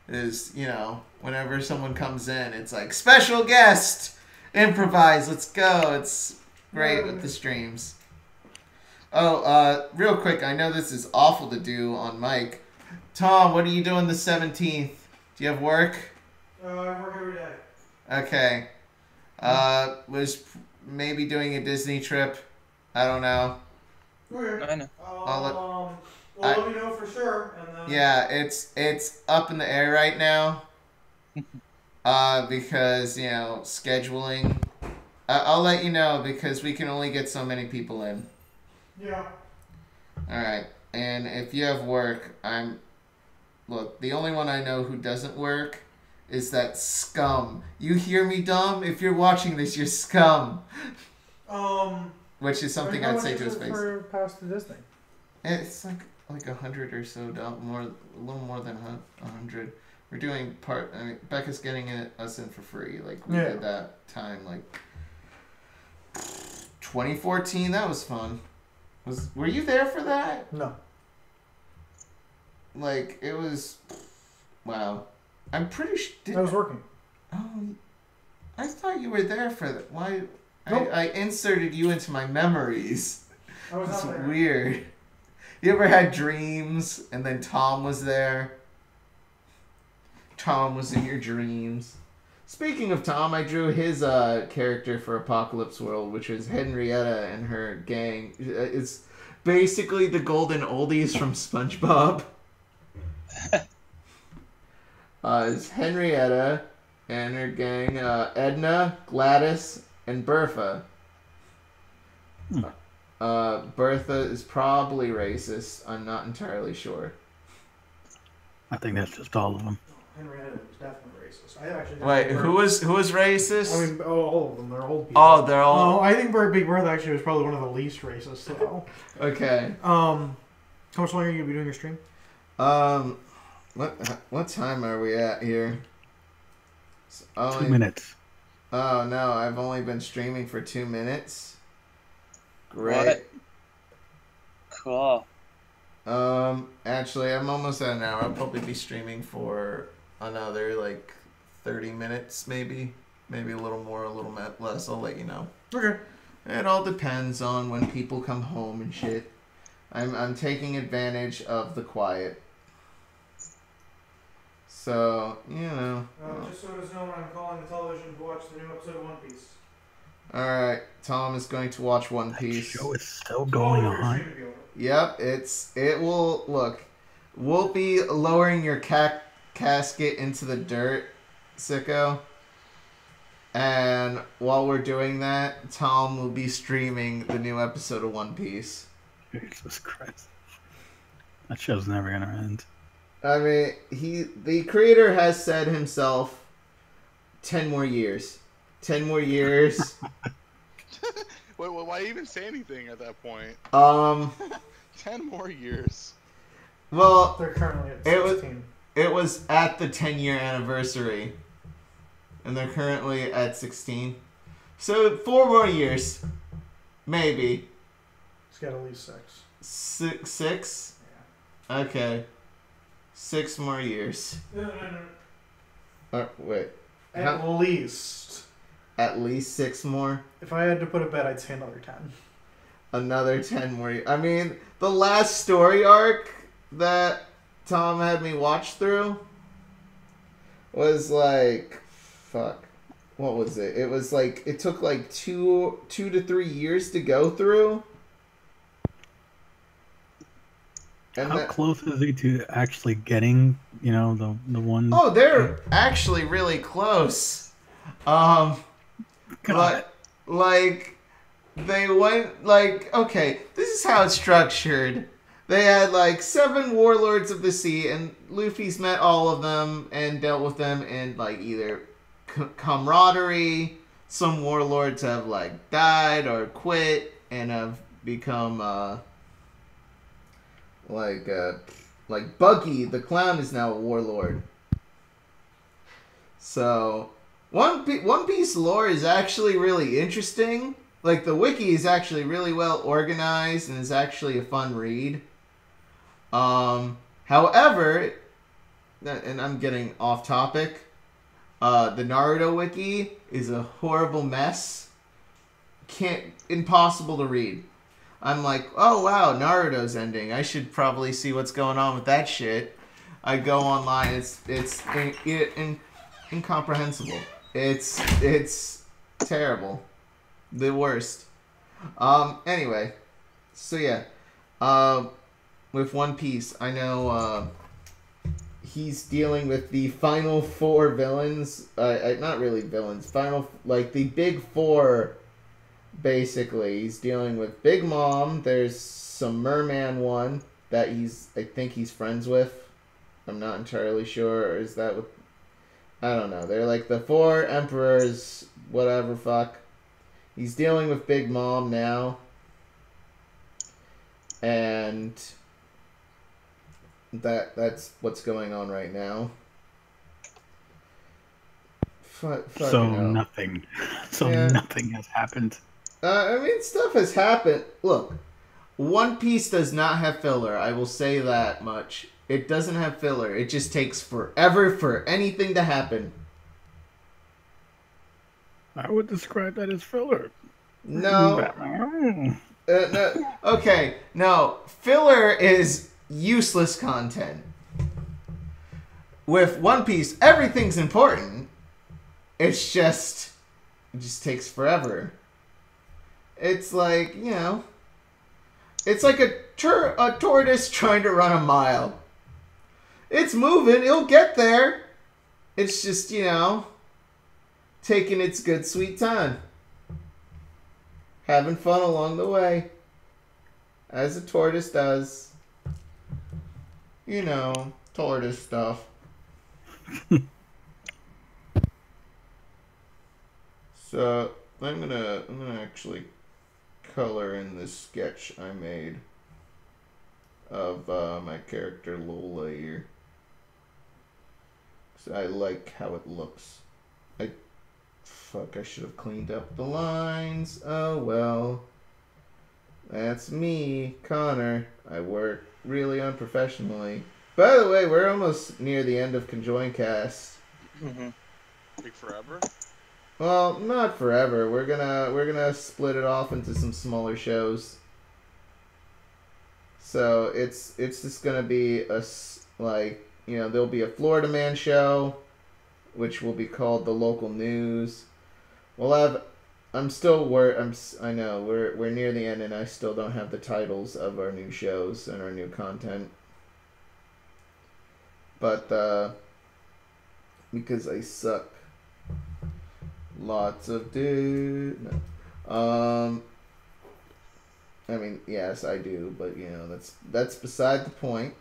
Is, you know, whenever someone comes in, it's like, special guest! Improvise, let's go! It's great with the streams. Oh, real quick, I know this is awful to do on mic. Tom, what are you doing the 17th? Do you have work? I work every day. Okay. Was maybe doing a Disney trip. I don't know. Okay. I know. Let me know for sure. And then... Yeah, it's up in the air right now. Because, you know, scheduling. I'll let you know because we can only get so many people in. Yeah. Alright. And if you have work, Look, the only one I know who doesn't work is that scum. You hear me, Dom? If you're watching this, you're scum. Which is something I'd say to his face. For past to Disney? It's like 100 or so, more, a little more than 100. We're doing Becca's getting us in for free. Like, we did that time, like, 2014. That was fun. Were you there for that? No. Like, it was... Wow. I'm pretty sure... I was working. Oh, I thought you were there for that. Why? Nope. I inserted you into my memories. I was It's not there. weird. You ever had dreams and then Tom was there? Tom was in your dreams. Speaking of Tom, I drew his character for Apocalypse World, which is Henrietta and her gang. It's basically the golden oldies from SpongeBob. It's Henrietta and her gang, Edna, Gladys, and Bertha. Bertha is probably racist. I'm not entirely sure. I think that's just all of them. Henrietta was definitely racist. I actually think Wait, who was racist? I mean, all of them. They're old people. Oh, they're all... No, I think Big Bertha actually was probably one of the least racist, though. Okay. How much longer are you going to be doing your stream? What time are we at here? 2 minutes. Oh, no, I've only been streaming for 2 minutes. Great. What? Cool. Actually, I'm almost at an hour. I'll probably be streaming for another, 30 minutes, maybe. Maybe a little more, a little less. I'll let you know. Okay. It all depends on when people come home and shit. I'm taking advantage of the quiet. So, you know. Just so it is known, I'm calling the television to watch the new episode of One Piece. Alright, Tom is going to watch One Piece. The show is still going on. Yep, we'll be lowering your casket into the dirt, sicko. And while we're doing that, Tom will be streaming the new episode of One Piece. Jesus Christ. That show's never gonna end. I mean, the creator has said himself, 10 more years. 10 more years. Wait, why even say anything at that point? 10 more years. Well, they're currently at 16. It was at the 10-year anniversary. And they're currently at 16. So 4 more years. Maybe. It's got at least 6. Six? Yeah. Okay. 6 more years. No. Wait. At least. At least 6 more? If I had to put a bet, I'd say another 10. Another 10 more years. I mean, the last story arc that Tom had me watch through was fuck. What was it? It was it took 2 to 3 years to go through. And how close is he to actually getting, the one? Oh, they're actually really close. But they went okay, this is how it's structured. They had 7 warlords of the sea, and Luffy's met all of them and dealt with them in either camaraderie. Some warlords have died or quit and have become Buggy the clown is now a warlord. So One Piece lore is actually really interesting. The wiki is actually really well organized and is actually a fun read. However, and I'm getting off topic, the Naruto wiki is a horrible mess. Impossible to read. I'm like, oh wow, Naruto's ending. I should probably see what's going on with that shit. I go online. It's incomprehensible. It's terrible. The worst. Anyway, so yeah. With One Piece, I know he's dealing with the final four villains. Not really villains. The big four. Basically, he's dealing with Big Mom. There's some Merman one that I think he's friends with. I'm not entirely sure. Or is that what? I don't know. They're like the four emperors, whatever, fuck. He's dealing with Big Mom now. And that's what's going on right now. Nothing. Nothing has happened. I mean, stuff has happened. Look, One Piece does not have filler. I will say that much. It doesn't have filler. It just takes forever for anything to happen. I would describe that as filler. No. No. Okay, no. Filler is useless content. With One Piece, everything's important. It just takes forever. It's like, it's like a tortoise trying to run a mile. It's moving, it'll get there. It's just, taking its good sweet time. Having fun along the way. As a tortoise does. Tortoise stuff. So, I'm gonna actually color in this sketch I made of my character Lola here. So I like how it looks. I should have cleaned up the lines. Oh well. That's me, Connor. I work really unprofessionally. By the way, we're almost near the end of Conjoin Cast. Mm-hmm. Take forever? Well, not forever. We're gonna split it off into some smaller shows. So it's just gonna be there'll be a Florida Man show, which will be called The Local News. We'll have. I know we're near the end, and I still don't have the titles of our new shows and our new content. But because I suck. Lots of dude. No. I mean, yes, I do, but that's beside the point.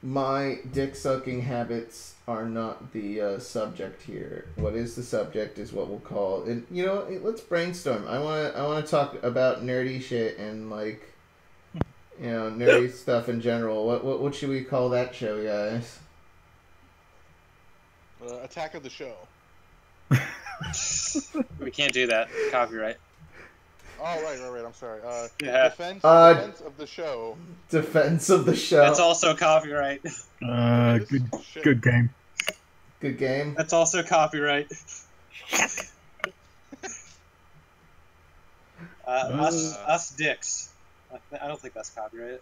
My dick sucking habits are not the subject here. What is the subject is what we'll call. And let's brainstorm. I wanna talk about nerdy shit and nerdy stuff in general. What should we call that show, guys? Attack of the Show. We can't do that. Copyright. Oh, right. I'm sorry. Yeah. Defense of the Show. Defense of the Show. That's also copyright. Good game. Good game. That's also copyright. Us dicks. I don't think that's copyrighted.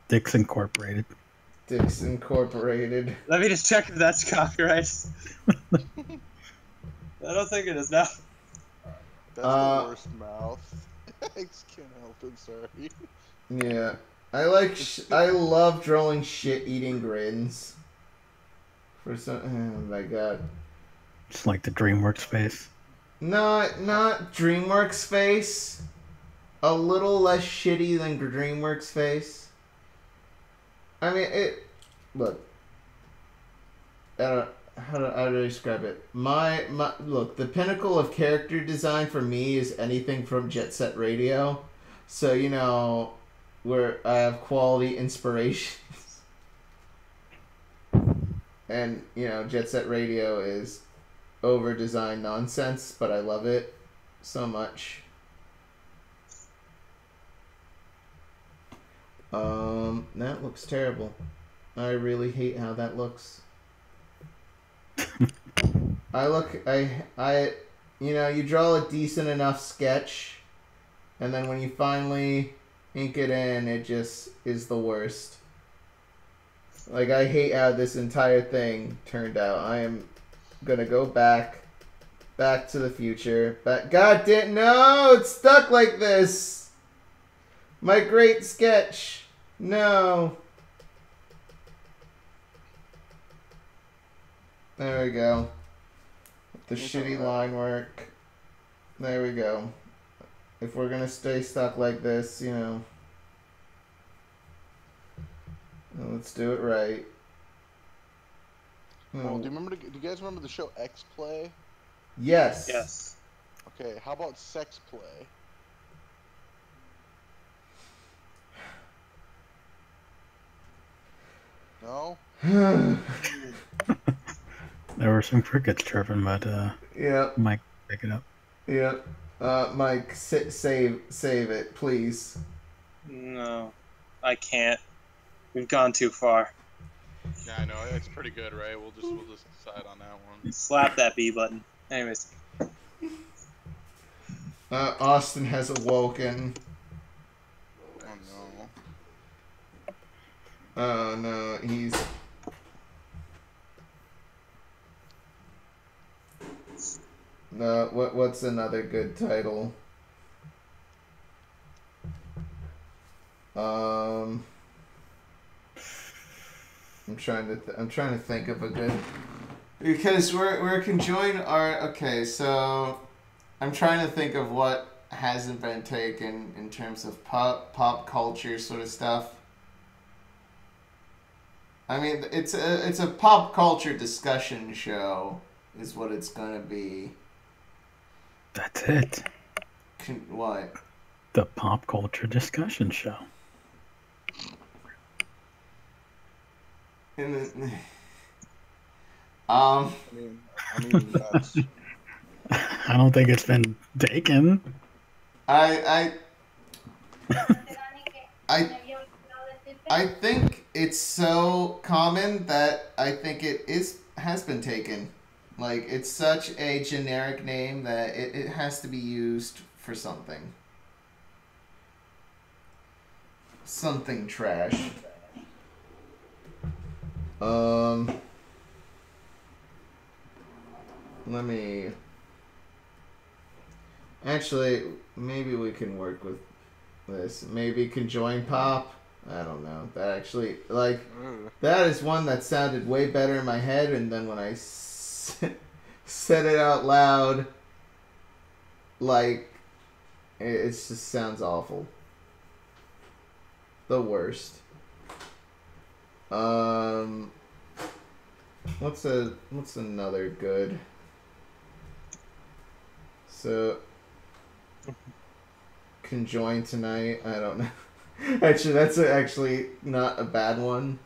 Dicks Incorporated. Dicks Incorporated. Let me just check if that's copyright. I don't think it is now. That's the worst mouth. I just can't help it, sorry. Yeah. I love drawing shit-eating grins. Oh my god. It's like the DreamWorks face. Not DreamWorks face. A little less shitty than DreamWorks face. I mean, look. How do I describe it? Look, the pinnacle of character design for me is anything from Jet Set Radio. So, where I have quality inspirations. And, Jet Set Radio is over-designed nonsense, but I love it so much. That looks terrible. I really hate how that looks. you draw a decent enough sketch, and then when you finally ink it in, it just is the worst. Like, I hate how this entire thing turned out. I am gonna go back to the future. God damn, no, it's stuck like this. My great sketch. No. There we go. The shitty line work. There we go. If we're gonna stay stuck like this, let's do it right. Oh, do you guys remember the show X Play? Yes. Yes. Okay, how about Sex Play? No? There were some crickets chirping, but yeah. Mike, pick it up. Yeah. Mike, save it, please. No, I can't. We've gone too far. Yeah, I know. It's pretty good, right? We'll just decide on that one. Slap that B button. Anyways. Austin has awoken. Oh no. Oh no, he's... what's another good title? I'm trying to think of a good, because we're conjoined okay, so I'm trying to think of what hasn't been taken in terms of pop culture sort of stuff. I mean, it's a pop culture discussion show is what it's gonna be. That's it. What? The pop culture discussion show. I mean, that's... I don't think it's been taken. I think it's so common that I think it has been taken. Like, it's such a generic name that it has to be used for something. Something trash. Let me... Actually, maybe we can work with this. Maybe conjoin pop? I don't know. That actually, like, that is one that sounded way better in my head, and then when I said it out loud, like, it just sounds awful. The worst. What's another good? So, conjoin tonight. I don't know. Actually, that's actually not a bad one.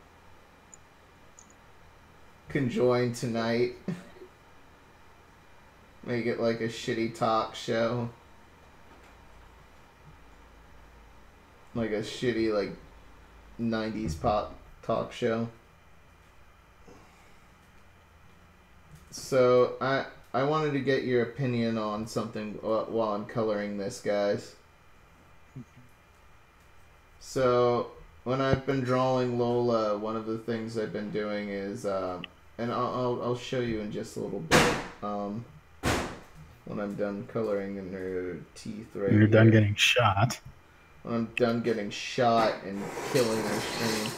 Conjoin tonight. Make it like a shitty talk show. Like a shitty, like, 90s pop talk show. So, I wanted to get your opinion on something while I'm coloring this, guys. So, when I've been drawing Lola, one of the things I've been doing is, and I'll show you in just a little bit, when I'm done coloring in her teeth right here. You're done getting shot. When I'm done getting shot and killing her screen.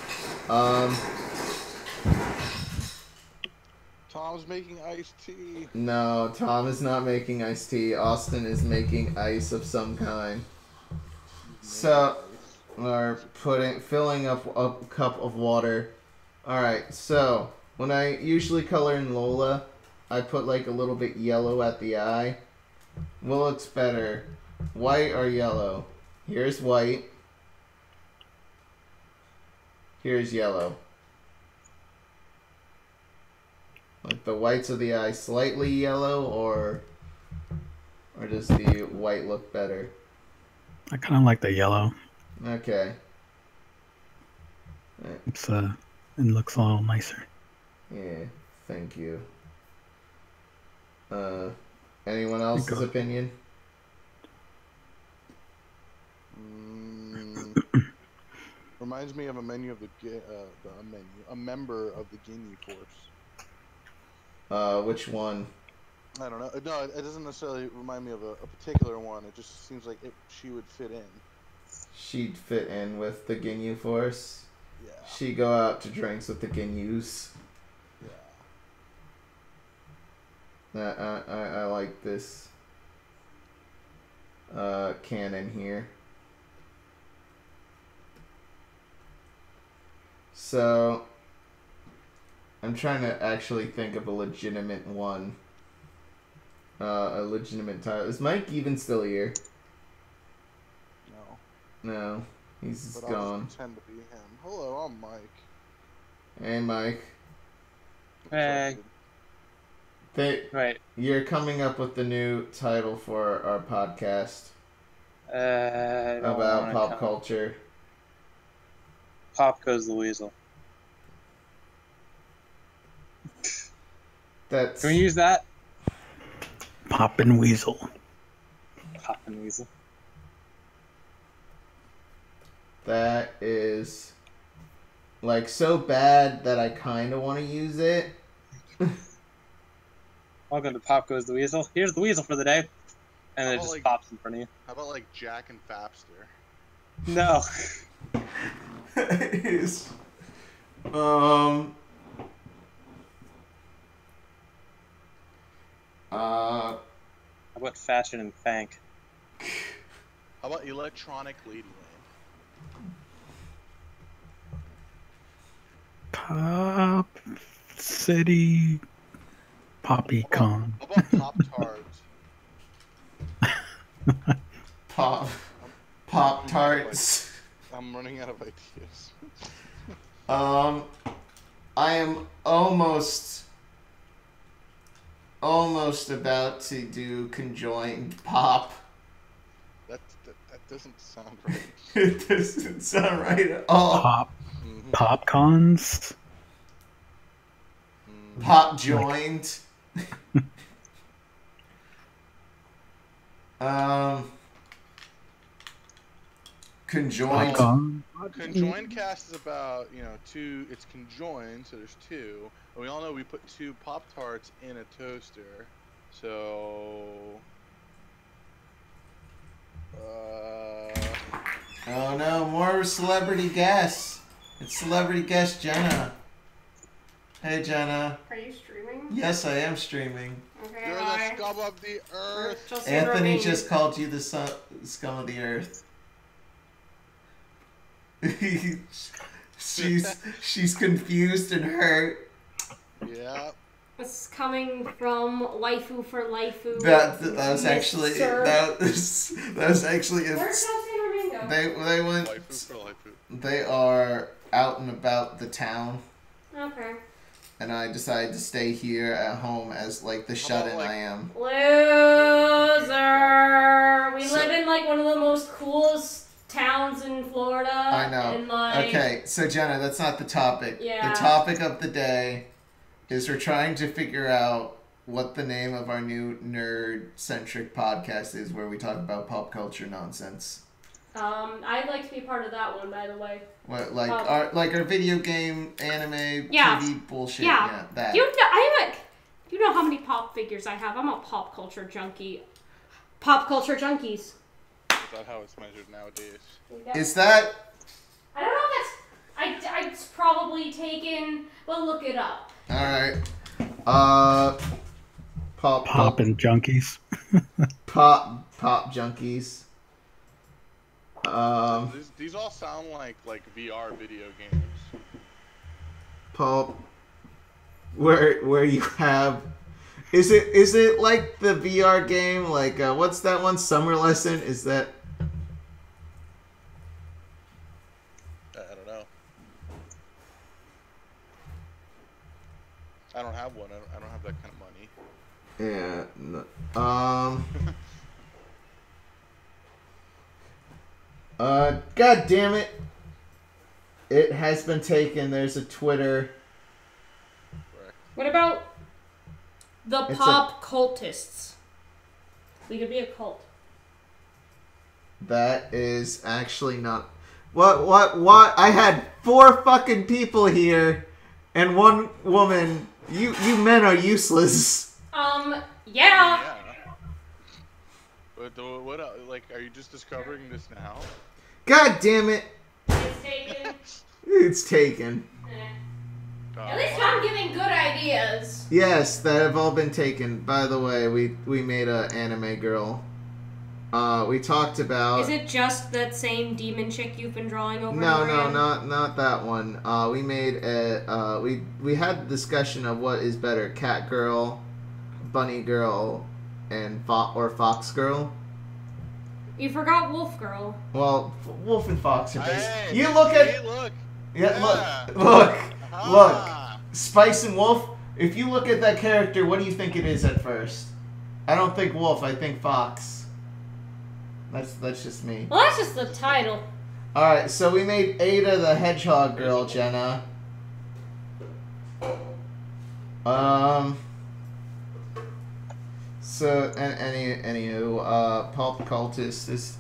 Tom's making iced tea. No, Tom is not making iced tea. Austin is making ice of some kind. So, or filling up a cup of water. Alright, so, when I usually color in Lola, I put like a little bit yellow at the eye. What looks better, white or yellow? Here's white. Here's yellow. Like the whites of the eye slightly yellow, or does the white look better? I kind of like the yellow. Okay. It's it looks a little nicer. Yeah, thank you. Anyone else's opinion? Reminds me of a member of the Ginyu Force. Which one? I don't know. No, it doesn't necessarily remind me of a particular one. It just seems like she would fit in. She'd fit in with the Ginyu Force. Yeah. She'd go out to drinks with the Ginyus. Yeah. I like this canon here. So, I'm trying to actually think of a legitimate one. A legitimate title. Is Mike even still here? No, he's but gone. I'll just pretend to be him. Hello, I'm Mike. Hey, Mike. Hey. Right. You're coming up with the new title for our podcast about pop culture. Pop Goes the Weasel. Can we use that? Pop and Weasel. Pop and Weasel. That is like so bad that I kind of want to use it. Welcome to Pop Goes the Weasel. Here's the weasel for the day. And it just pops in front of you. How about like Jack and Fapster? No. How about Fashion and Fank? How about Electronic Ladyland? Pop City Poppycon. How about Pop-Tarts? Pop-Tarts. I'm running out of ideas. I am almost about to do conjoined pop. That doesn't sound right. It doesn't sound right at all. Popcons. Pop joined. Conjoined. Conjoined cast is about, two. It's conjoined, so there's two. And we all know we put 2 Pop-Tarts in a toaster. So. Oh no, more celebrity guests. It's celebrity guest Jenna. Hey Jenna. Are you streaming? Yes, I am streaming. Okay, You're the scum of the earth. Anthony just called you the scum of the earth. she's confused and hurt. Yeah. This is coming from Waifu for Laifu. That was actually that was actually Where's Chelsea and Ramingo? They went. Waifu for Laifu. They are out and about the town. Okay. And I decided to stay here at home as like the shut-in I am. Loser. We live in like one of the most coolest towns in Florida. I know. And, like, okay, so Jenna, that's not the topic. Yeah. The topic of the day is we're trying to figure out what the name of our new nerd-centric podcast is, where we talk about pop culture nonsense. I'd like to be part of that one, by the way. What, like our video game, anime, TV bullshit. Yeah, that. You know how many pop figures I have? I'm a pop culture junkie. Pop culture junkies. Is that how it's measured nowadays? Is that? I don't know if that's. It's probably taken. Well, look it up. All right. Pop and junkies. pop junkies. These all sound like VR video games. Paul, where you have, is it like the VR game? Like what's that one? Summer Lesson? Is that? I don't know. I don't have one. I don't have that kind of money. Yeah. No, God damn it! It has been taken. There's a Twitter. What about the pop cultists? We could be a cult. That is actually not... What? I had 4 fucking people here and 1 woman. You men are useless. Yeah. But what? Like, are you just discovering this now? God damn it. It's taken. It's taken. At least I'm giving good ideas. Yes, that have all been taken. By the way, we made a anime girl. We talked about... Is it just that same demon chick you've been drawing over? No, not that one. We made a we had a discussion of what is better, cat girl, bunny girl, and fox girl. You forgot wolf girl. Well, wolf and fox are based. Hey, You look at... Hey, look. Yeah, Yeah. look. Ah. Spice and Wolf, if you look at that character, what do you think it is at first? I don't think Wolf, I think Fox. That's just me. Well, that's just the title. Alright, so we made Ada the Hedgehog girl, Jenna. So, anywho, Pulp Cultist is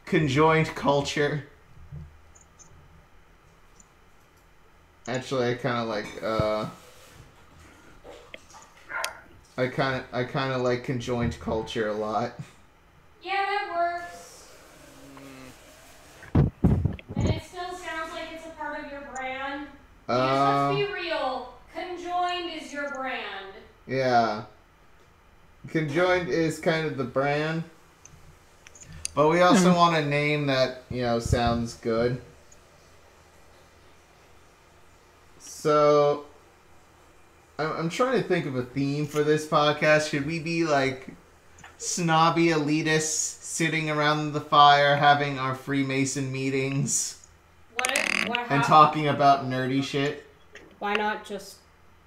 conjoined culture. Actually, I kind of like, I kind of like conjoined culture a lot. Yeah, that works. And it still sounds like it's a part of your brand. Because let's be real, conjoined is your brand. Yeah. Conjoined is kind of the brand. But we also want a name that, sounds good. So, I'm trying to think of a theme for this podcast. Should we be like snobby elitists sitting around the fire having our Freemason meetings and talking about nerdy shit? Why not just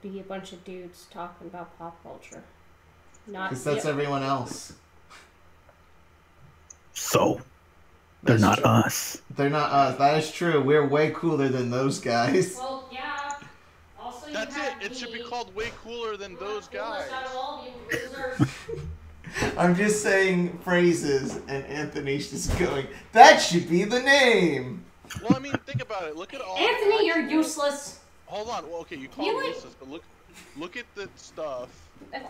be a bunch of dudes talking about pop culture? Because that's everyone else. So, they're not us. They're not us. That is true. We're way cooler than those guys. Well, yeah. Also, that's it. It should be called way cooler than those guys. I'm just saying phrases, and Anthony's just going, that should be the name! Well, I mean, think about it. Look at all... Anthony, you're useless. Hold on. Well, okay, you call me useless, but look at the stuff.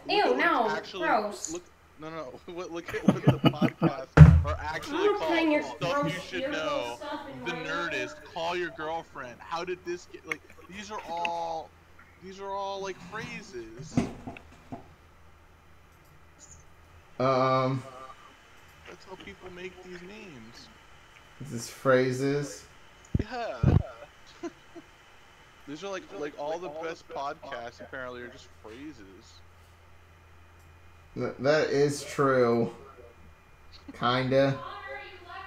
Ew, no. Gross. No. Look at what the podcasts are actually called. Your Stuff you should know. The Nerdist. Call your girlfriend. How did this get... Like, these are all like phrases. That's how people make these names. These phrases? Yeah. These are like all the best podcasts apparently are just phrases. That is true. Kinda.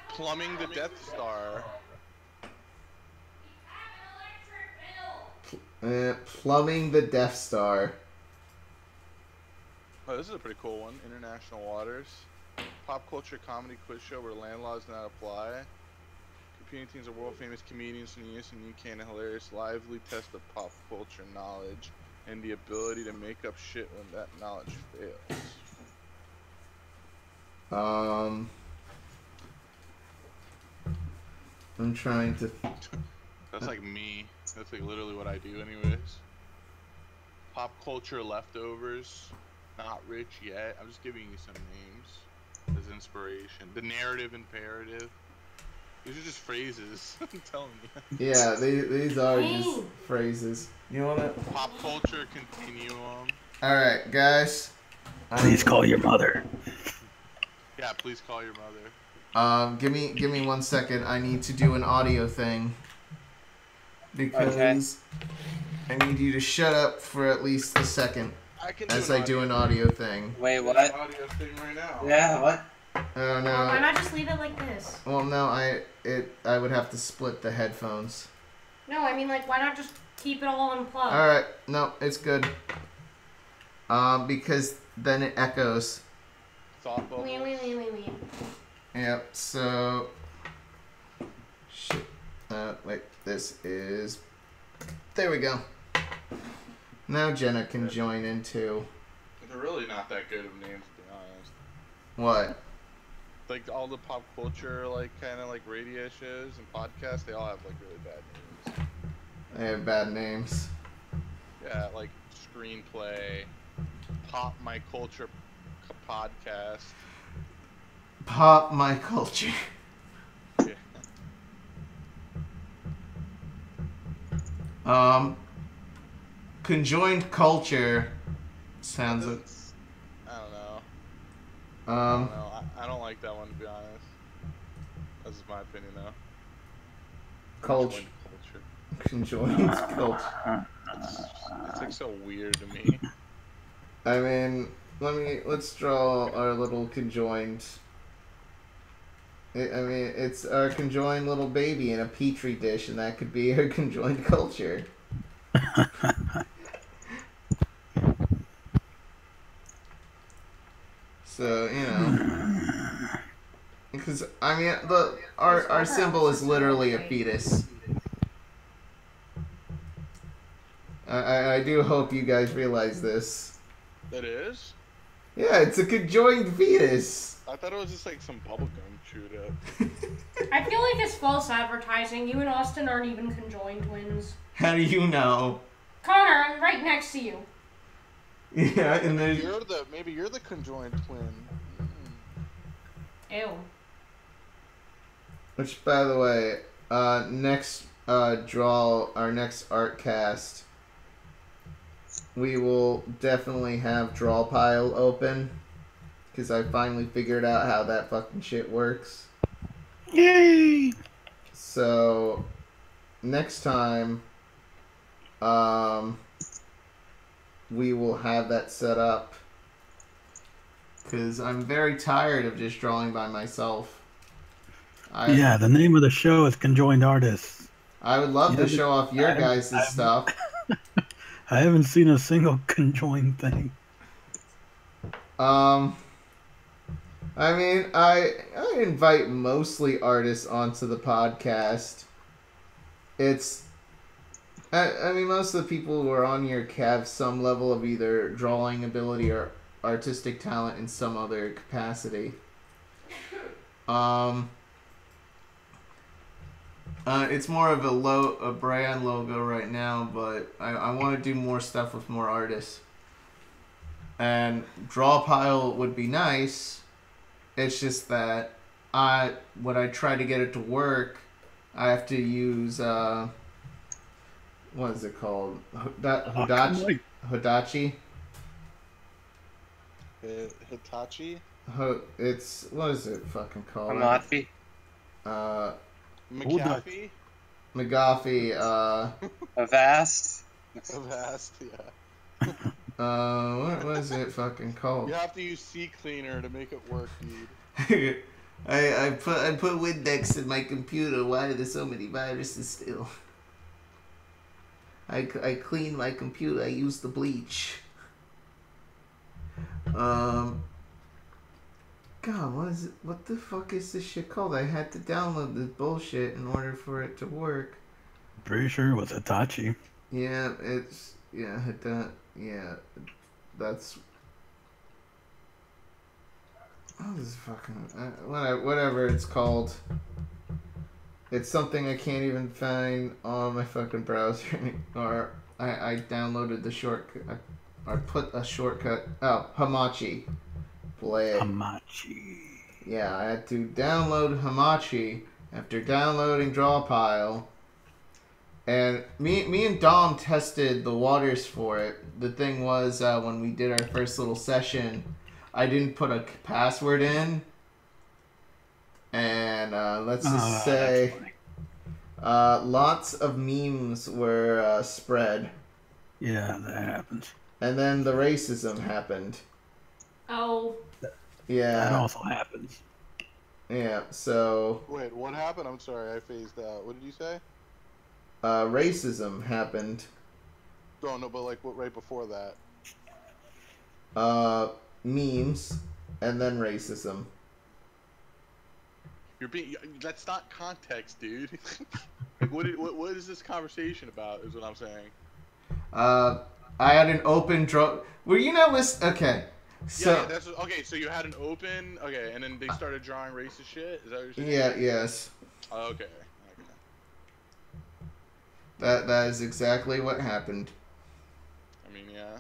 Plumbing the Death Star. Plumbing the Death Star. Oh, this is a pretty cool one. International Waters. Pop culture comedy quiz show where land laws do not apply. Competing teams of world famous comedians from the US and UK and a hilarious lively test of pop culture knowledge and the ability to make up shit when that knowledge fails. I'm trying to... That's like me. That's like literally what I do anyways. Pop culture leftovers. Not rich yet. I'm just giving you some names as inspiration. The narrative imperative. These are just phrases. I'm telling you. Yeah, these are just phrases. You want to... Pop culture continuum. Alright, guys. Please call your mother. Yeah, please call your mother. Give me 1 second. I need to do an audio thing. Because I need you to shut up for at least a second as I do an audio thing. Wait, what? Audio thing right now. Yeah, what? Oh no. Why not just leave it like this? Well, no, I would have to split the headphones. No, I mean like why not just keep it all unplugged? All right, no, it's good. Because then it echoes. Thought bubbles. Yep. So. Shit. Wait. This is. There we go. Now Jenna can join in too. They're really not that good of names, to be honest. What? Like all the pop culture, like kind of like radio shows and podcasts, they all have like really bad names. They have bad names. Yeah, like Screenplay, Pop My Culture Podcast. Pop My Culture. Yeah. Conjoined Culture sounds. I don't know. I don't like that one, to be honest. That's just my opinion, though. Culture. Conjoined Culture. It's like so weird to me. I mean, let's draw our little conjoined. It's our conjoined little baby in a petri dish, and that could be our conjoined culture. So, you know, because I mean, our symbol is literally a fetus. I do hope you guys realize this. It is? Yeah, it's a conjoined fetus. I thought it was just like some bubblegum chewed up. I feel like it's false advertising. You and Austin aren't even conjoined twins. How do you know? Connor, I'm right next to you. Yeah, and then maybe you're the conjoined twin. Ew. Which, by the way, next our next art cast, we will definitely have Draw Pile open, because I finally figured out how that fucking shit works. Yay! So, next time, we will have that set up, because I'm very tired of just drawing by myself. Yeah, the name of the show is Conjoined Artists. I would love to show off your guys' stuff. I haven't seen a single conjoined thing. I mean, I invite mostly artists onto the podcast. I mean, most of the people who are on here have some level of either drawing ability or artistic talent in some other capacity. It's more of a brand logo right now, but I want to do more stuff with more artists. And Draw Pile would be nice. It's just that when I try to get it to work, I have to use what is it called? Hodachi? Hitachi? It's, what is it fucking called? Hamachi? McAfee? McAfee, Avast? Avast, yeah. What is it fucking called? You have to use CCleaner to make it work, dude. I put Windex in my computer. Why are there so many viruses still? I clean my computer. I use the bleach. God, what the fuck is this shit called? I had to download this bullshit in order for it to work. Pretty sure it was Hitachi. Yeah, that's. Oh, this is fucking whatever it's called. It's something I can't even find on my fucking browser anymore. I downloaded the shortcut. I put a shortcut. Oh, Hamachi. Blade. Hamachi. Yeah, I had to download Hamachi after downloading Drawpile. And me and Dom tested the waters for it. The thing was, when we did our first little session, I didn't put a password in. And let's just say lots of memes were spread. Yeah, that happens. And then the racism happened. Oh. Yeah. That also happens. Yeah, so... Wait, what happened? I'm sorry, I phased out. What did you say? Racism happened. Oh, no, but like what right before that? Memes, and then racism. That's not context, dude. Like, what is this conversation about, is what I'm saying. I had an open draw. Were you not listening? Okay. So, yeah, that's okay. So you had an open, okay, and then they started drawing racist shit. Is that what you're saying? yeah, yes. Okay. That is exactly what happened. I mean, yeah.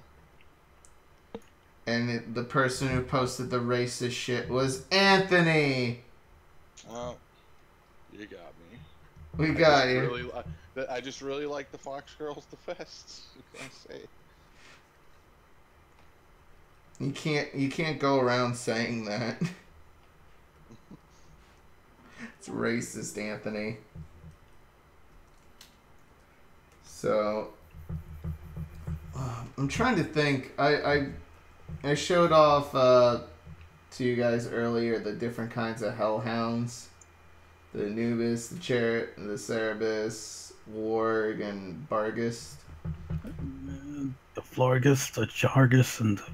And the person who posted the racist shit was Anthony. Well, you got me. We got you. I just really like the Fox Girls the best. What can I say? You can't go around saying that. It's racist, Anthony. So I'm trying to think. I showed off to you guys earlier the different kinds of hellhounds. The Anubis, the Chariot, the Cerberus, Warg, and Barghest. The Florgus, the Jargus, and the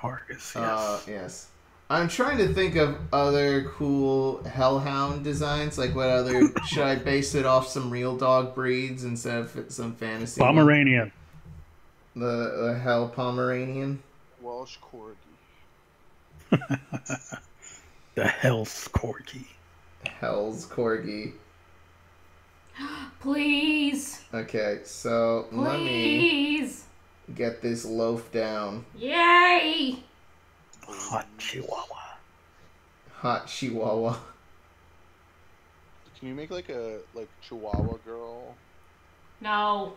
Argus, yes. Yes. I'm trying to think of other cool hellhound designs. Like, what other... should I base it off some real dog breeds instead of some fantasy Pomeranian. The Hell Pomeranian? Welsh Corgi. The Hell's Corgi. Hell's Corgi. Please. Okay, so let me get this loaf down. Yay! Hot Chihuahua. Hot Chihuahua. Can you make like a Chihuahua girl? No.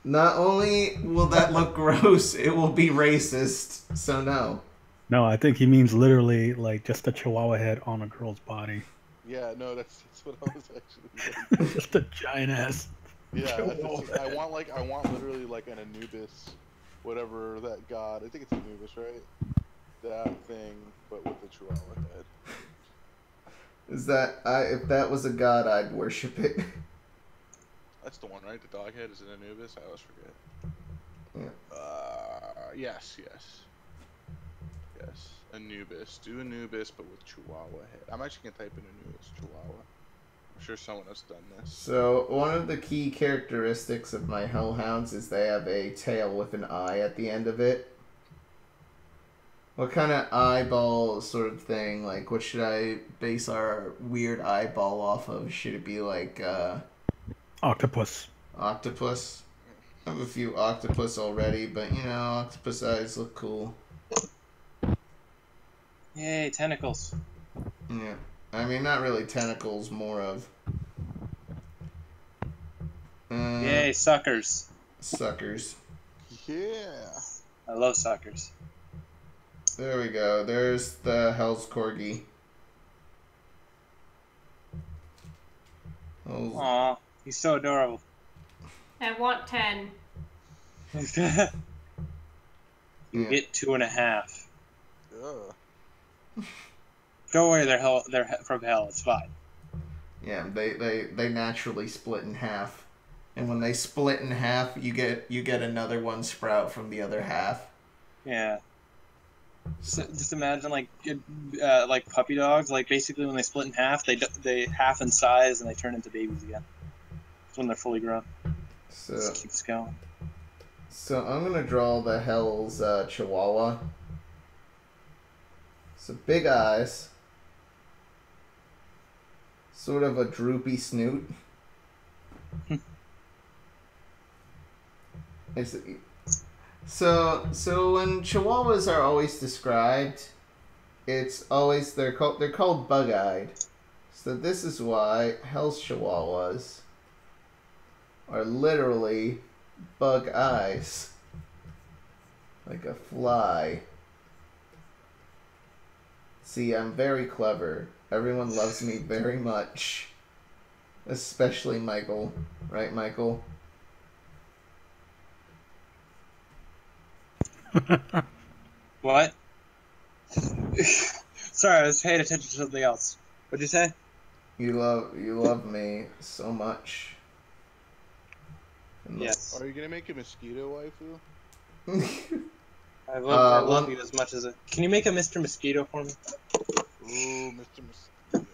Not only will that look gross, it will be racist. So no. No, I think he means literally like just a Chihuahua head on a girl's body. Yeah, no, that's what I was actually like. Just a giant ass. Yeah, I want literally like an Anubis, whatever that god. I think it's Anubis, right? That thing, but with the Chihuahua head. Is that if that was a god, I'd worship it. That's the one, right? The dog head is an Anubis. I always forget. Yeah. Yes. Anubis. Do Anubis, but with Chihuahua head. I'm actually gonna type in Anubis Chihuahua. I'm sure someone has done this. So one of the key characteristics of my hellhounds is they have a tail with an eye at the end of it. What kind of eyeball sort of thing? Like, what should I base our weird eyeball off of? Should it be like Octopus. Octopus? I have a few octopus already, but you know, octopus eyes look cool. Yay, tentacles. Yeah. I mean, not really tentacles, more of... Yay, suckers. Suckers. Yeah. I love suckers. There we go. There's the Hell's Corgi. Oh. Aw, he's so adorable. I want 10. You get 2.5. Ugh. Don't worry, they're from hell. It's fine. Yeah, they naturally split in half, and when they split in half, you get another one sprout from the other half. Yeah. Just imagine like puppy dogs. Like basically, when they split in half, they half in size and they turn into babies again. It's when they're fully grown. So just keeps going. So I'm gonna draw the Hell's Chihuahua. So big eyes. Sort of a droopy snoot. So when Chihuahuas are always described, it's always they're called bug-eyed. So this is why Hell's Chihuahuas are literally bug eyes, like a fly. See, I'm very clever. Everyone loves me very much. Especially Michael. Right, Michael? What? Sorry, I was paying attention to something else. What'd you say? You love me so much. Yes. Are you gonna make a mosquito waifu? I love you as much as Can you make a Mr. Mosquito for me? Ooh, Mr. Mosquito.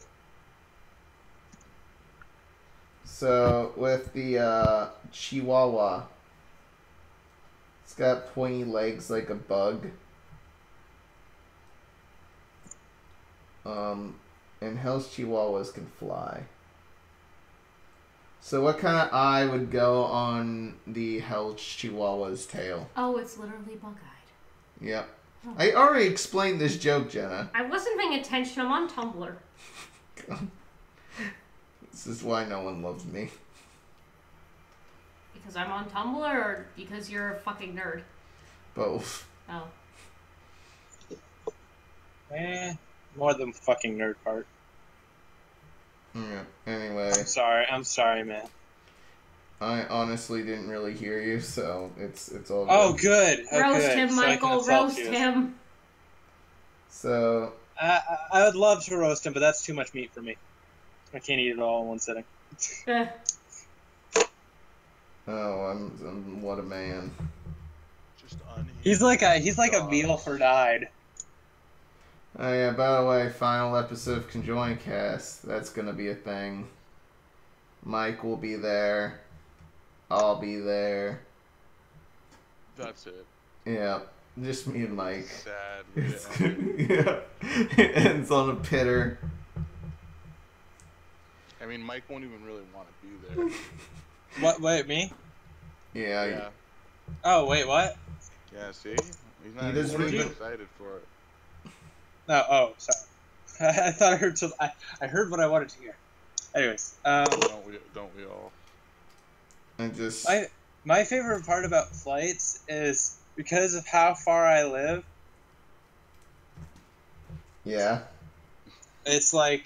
So with the Chihuahua, it's got pointy legs like a bug. And Hell's Chihuahuas can fly. So what kind of eye would go on the Hell's Chihuahua's tail? Oh, it's literally bug-eyed. Yep. Oh. I already explained this joke, Jenna. I wasn't paying attention. I'm on Tumblr. This is why no one loves me. Because I'm on Tumblr, or because you're a fucking nerd? Both. Oh. More than fucking nerd part. Yeah, anyway. I'm sorry, man. I honestly didn't really hear you, so it's all good. Oh, good. Roast him, Michael. Roast him. So... I would love to roast him, but that's too much meat for me. I can't eat it all in one sitting. Oh, I'm what a man. Just unhinged. He's like a meal for died. Oh yeah, by the way, final episode of Conjoined Cast. That's gonna be a thing. Mike will be there. I'll be there. That's it. Yeah, just me and Mike. Sad. Yeah. It ends on a pitter. I mean, Mike won't even really want to be there. What? Wait, me? Yeah. Oh, wait, what? Yeah, see? He's not even excited for it. No, oh, sorry. I thought I heard something. I heard what I wanted to hear. Anyways, Don't we all? I just... My favorite part about flights is because of how far I live. Yeah. It's like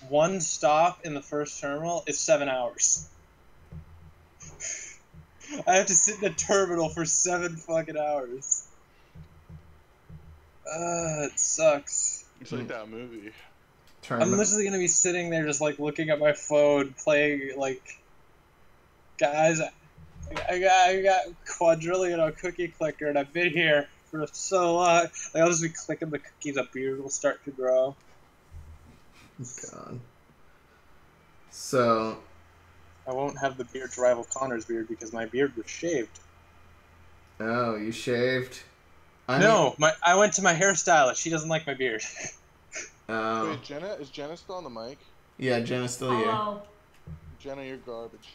one stop in the first terminal is 7 hours. I have to sit in a terminal for 7 fucking hours. It sucks. It's like that movie. I'm literally gonna be sitting there just like looking at my phone, playing like, guys, I got quadrillion on Cookie Clicker, and I've been here for so long. Like, I'll just be clicking the cookies, a beard will start to grow. God. So. I won't have the beard to rival Connor's beard because my beard was shaved. Oh, you shaved? I went to my hairstylist. She doesn't like my beard. Oh. Wait, is Jenna still on the mic? Yeah, Jenna's still here. Hello. Jenna, you're garbage.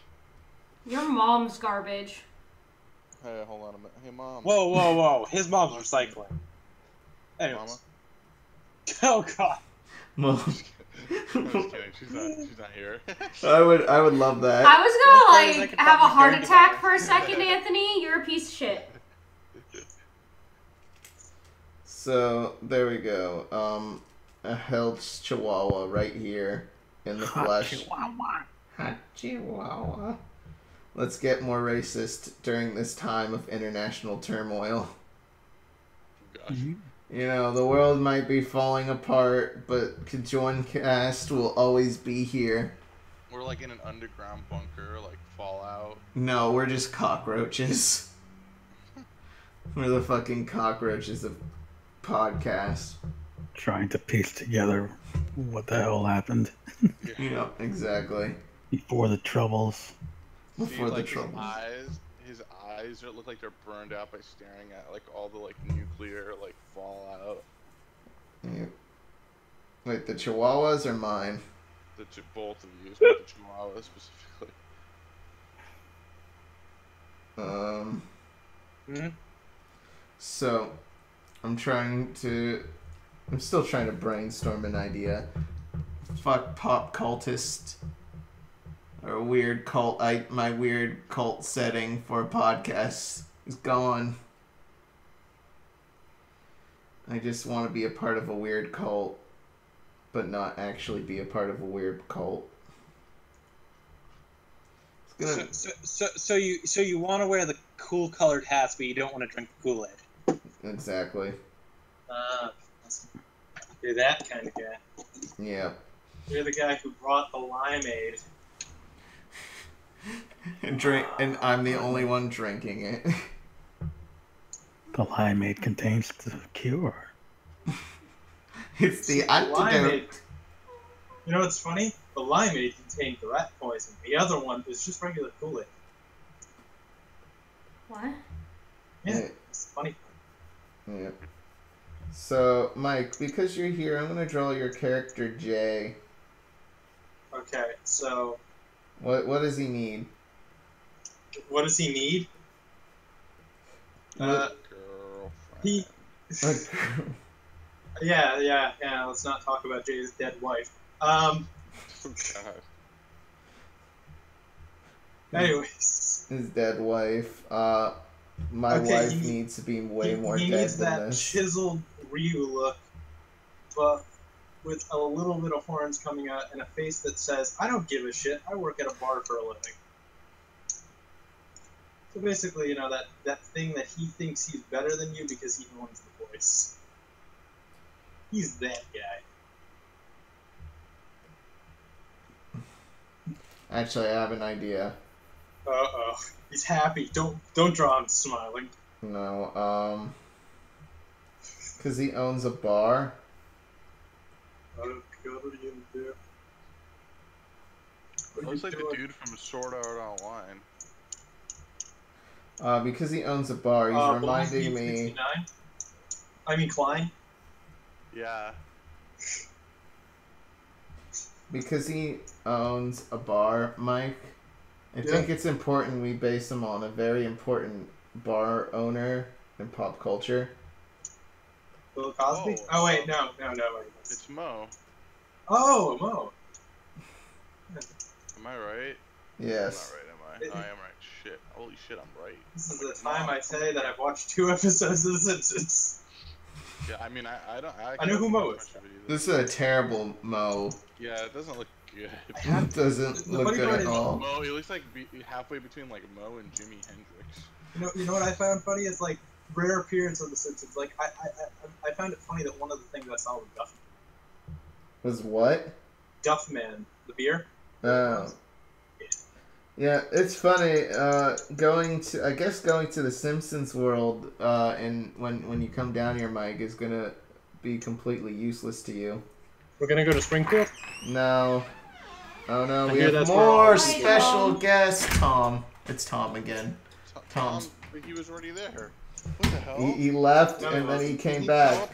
Your mom's garbage. Hey, hold on a minute. Hey, Mom. Whoa. His mom's recycling. Anyways. Mama? Oh, God. Mom. I'm just kidding. She's not here. I would love that. I was gonna have a heart attack for a second, Anthony. You're a piece of shit. So there we go. A Hell's Chihuahua right here in the flesh. Hot Chihuahua. Let's get more racist during this time of international turmoil. Gosh. You know, the world might be falling apart, but Conjoined Cast will always be here. We're like in an underground bunker, like Fallout. No, we're just cockroaches. We're the fucking cockroaches of podcasts. Trying to piece together what the hell happened. Yeah, exactly. Before the troubles. Before the troubles. His eyes look like they're burned out by staring at like all the like nuclear like fallout. Yeah. Wait, the Chihuahuas or mine? Both of you, but the Chihuahua specifically. So, I'm still trying to brainstorm an idea. Fuck pop cultist. Or a weird cult. My weird cult setting for a podcast is gone. I just want to be a part of a weird cult, but not actually be a part of a weird cult. So you want to wear the cool colored hats, but you don't want to drink the Kool-Aid. Exactly. You're that kind of guy. Yeah. You're the guy who brought the limeade. And I'm the only one drinking it. The limeade contains the cure. It's the antidote. You know what's funny? The limeade contained the rat poison. The other one is just regular Kool-Aid. What? Yeah, it's funny. Yeah. So, Mike, because you're here, I'm going to draw your character Jay. Okay, so... What does he need? What does he need? He... yeah, let's not talk about Jay's dead wife. Oh, God. Anyways. His dead wife. My wife needs to be way more dead than this. He needs that chiseled Ryu look, but with a little bit of horns coming out and a face that says, I don't give a shit, I work at a bar for a living. So basically, that thing that he thinks he's better than you because he owns the voice. He's that guy. Actually, I have an idea. Uh-oh. He's happy. Don't draw him smiling. No, because he owns a bar. Oh, God, what are you gonna do? Looks like the dude from Sword Art Online. Because he owns a bar, he's reminding me... I mean Klein? Yeah. Because he owns a bar, Mike, I think it's important we base him on a very important bar owner in pop culture. Bill Cosby? Oh, wait, no. It's Mo. Oh, Mo. Am I right? Yes. I'm not right, am I? I am right. Shit. Holy shit, I'm right. This is the time I say that I've watched 2 episodes of The Simpsons. Yeah, I mean, I know who Mo is. This is a terrible Mo. Yeah, it doesn't look good. It doesn't look good at all. Mo, he looks like halfway between like Mo and Jimi Hendrix. You know what I found funny? It's like rare appearance of The Simpsons. Like I found it funny that one of the things I saw was Duffman. Was what? Duffman, the beer. Oh. Yeah, it's funny. Going to the Simpsons world, and when you come down here, Mike, is gonna be completely useless to you. We're gonna go to Springfield? No. Oh no, we have more special guest, Tom. It's Tom again. Tom, he was already there. What the hell? He left and then he came back.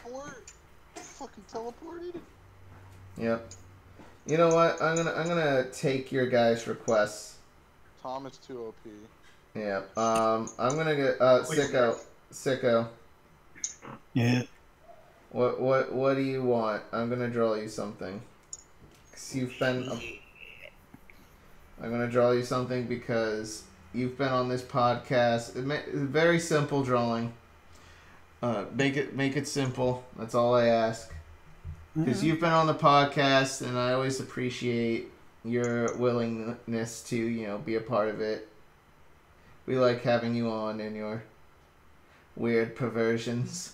Fucking teleported? Yep. You know what? I'm gonna take your guys' requests. Tom is too OP. Yeah. I'm gonna get Sicko. Yeah. What do you want? I'm gonna draw you something. I'm gonna draw you something because you've been on this podcast. Very simple drawing. Make it simple. That's all I ask. Because you've been on the podcast, and I always appreciate your willingness to, be a part of it. We like having you on and your weird perversions.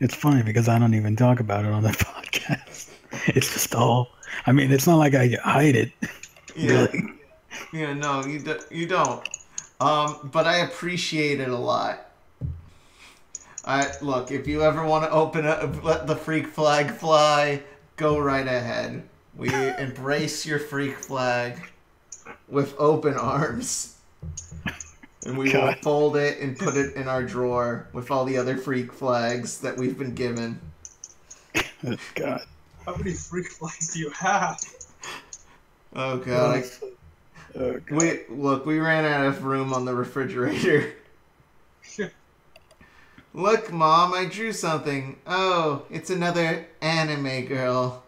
It's funny because I don't even talk about it on the podcast. It's just all... I mean, it's not like I hide it. Yeah. Really. Yeah, no, you don't. But I appreciate it a lot. Look, if you ever want to open up, let the freak flag fly, go right ahead. We embrace your freak flag with open arms. And we will fold it and put it in our drawer with all the other freak flags that we've been given. God. How many freak flags do you have? Oh, God. We ran out of room on the refrigerator. Look, Mom, I drew something. Oh, it's another anime girl.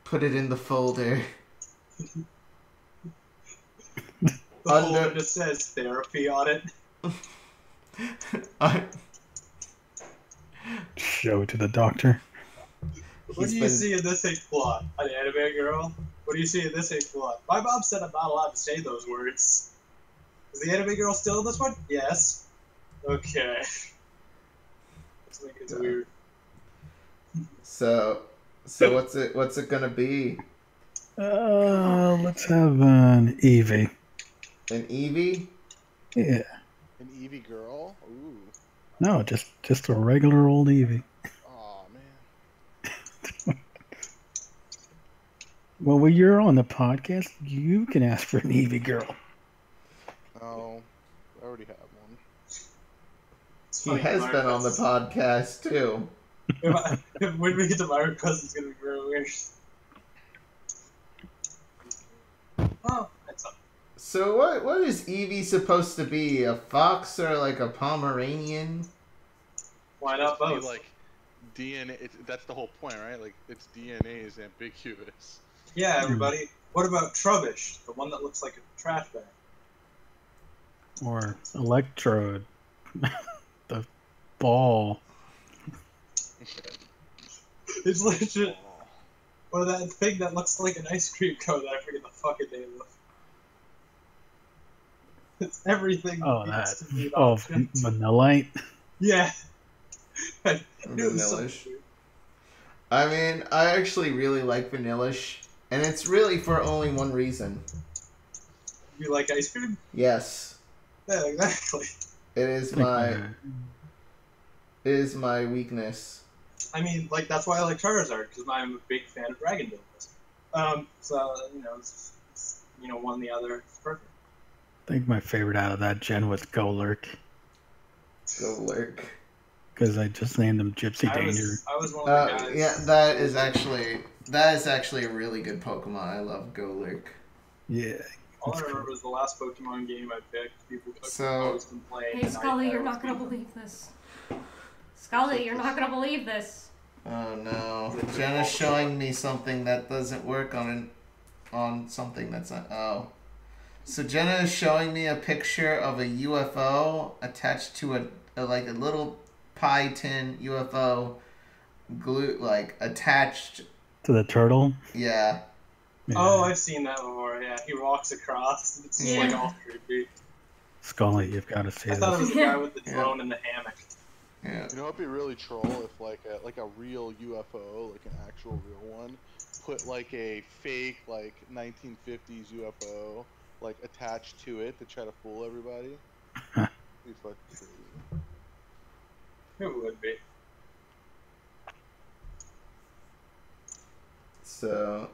Put it in the folder. The folder just says therapy on it. Show it to the doctor. What do you see in this plot? An anime girl? What do you see in this plot? My mom said I'm not allowed to say those words. Is the anime girl still in this one? Yes. Okay. Let's make it weird. So what's it gonna be? Let's have an Eevee. An Eevee? Yeah. An Eevee girl? Ooh. No, just a regular old Eevee. Aw, man. Well, when you're on the podcast, you can ask for an Eevee girl. No, I already have one. He has been on the podcast too. When we get to my request, it's gonna be really weird. Oh, that's up. So what is Eevee supposed to be? A fox or like a Pomeranian? Why not both? Like DNA. That's the whole point, right? Like its DNA is ambiguous. Yeah, everybody. What about Trubbish, the one that looks like a trash bag? Or Electrode, the ball. It's legit. Or that thing that looks like an ice cream cone that I forget the fucking name of. It's everything. Oh, that. Oh, Vanillite? Yeah. Vanillish. I mean, I actually really like Vanillish, and it's really for only one reason. You like ice cream? Yes. Yeah, exactly. It is my weakness. I mean, like, that's why I like Charizard, because I'm a big fan of Dragon Dales. So, it's one or the other. It's perfect. I think my favorite out of that gen was Golurk. Golurk. Because I just named him Gypsy Danger. I was one of the guys. Yeah, that is actually a really good Pokemon. I love Golurk. Yeah. All I remember was the last Pokemon game I picked. People been playing. Hey, Scully, you're not gonna believe this. Scully, you're not gonna believe this. Oh no, Jenna's showing me something that doesn't work on something that's not. Oh, so Jenna is showing me a picture of a UFO attached to a little pie tin UFO, attached to the turtle. Yeah. Oh, I've seen that before. Yeah, he walks across. It's just like all creepy. Scully, you've got to see this. I thought it was the guy with the drone in the hammock. Yeah. You know, it'd be really troll if like a real UFO, like an actual real one, put like a fake 1950s UFO attached to it to try to fool everybody. It'd be fucking crazy. It would be. So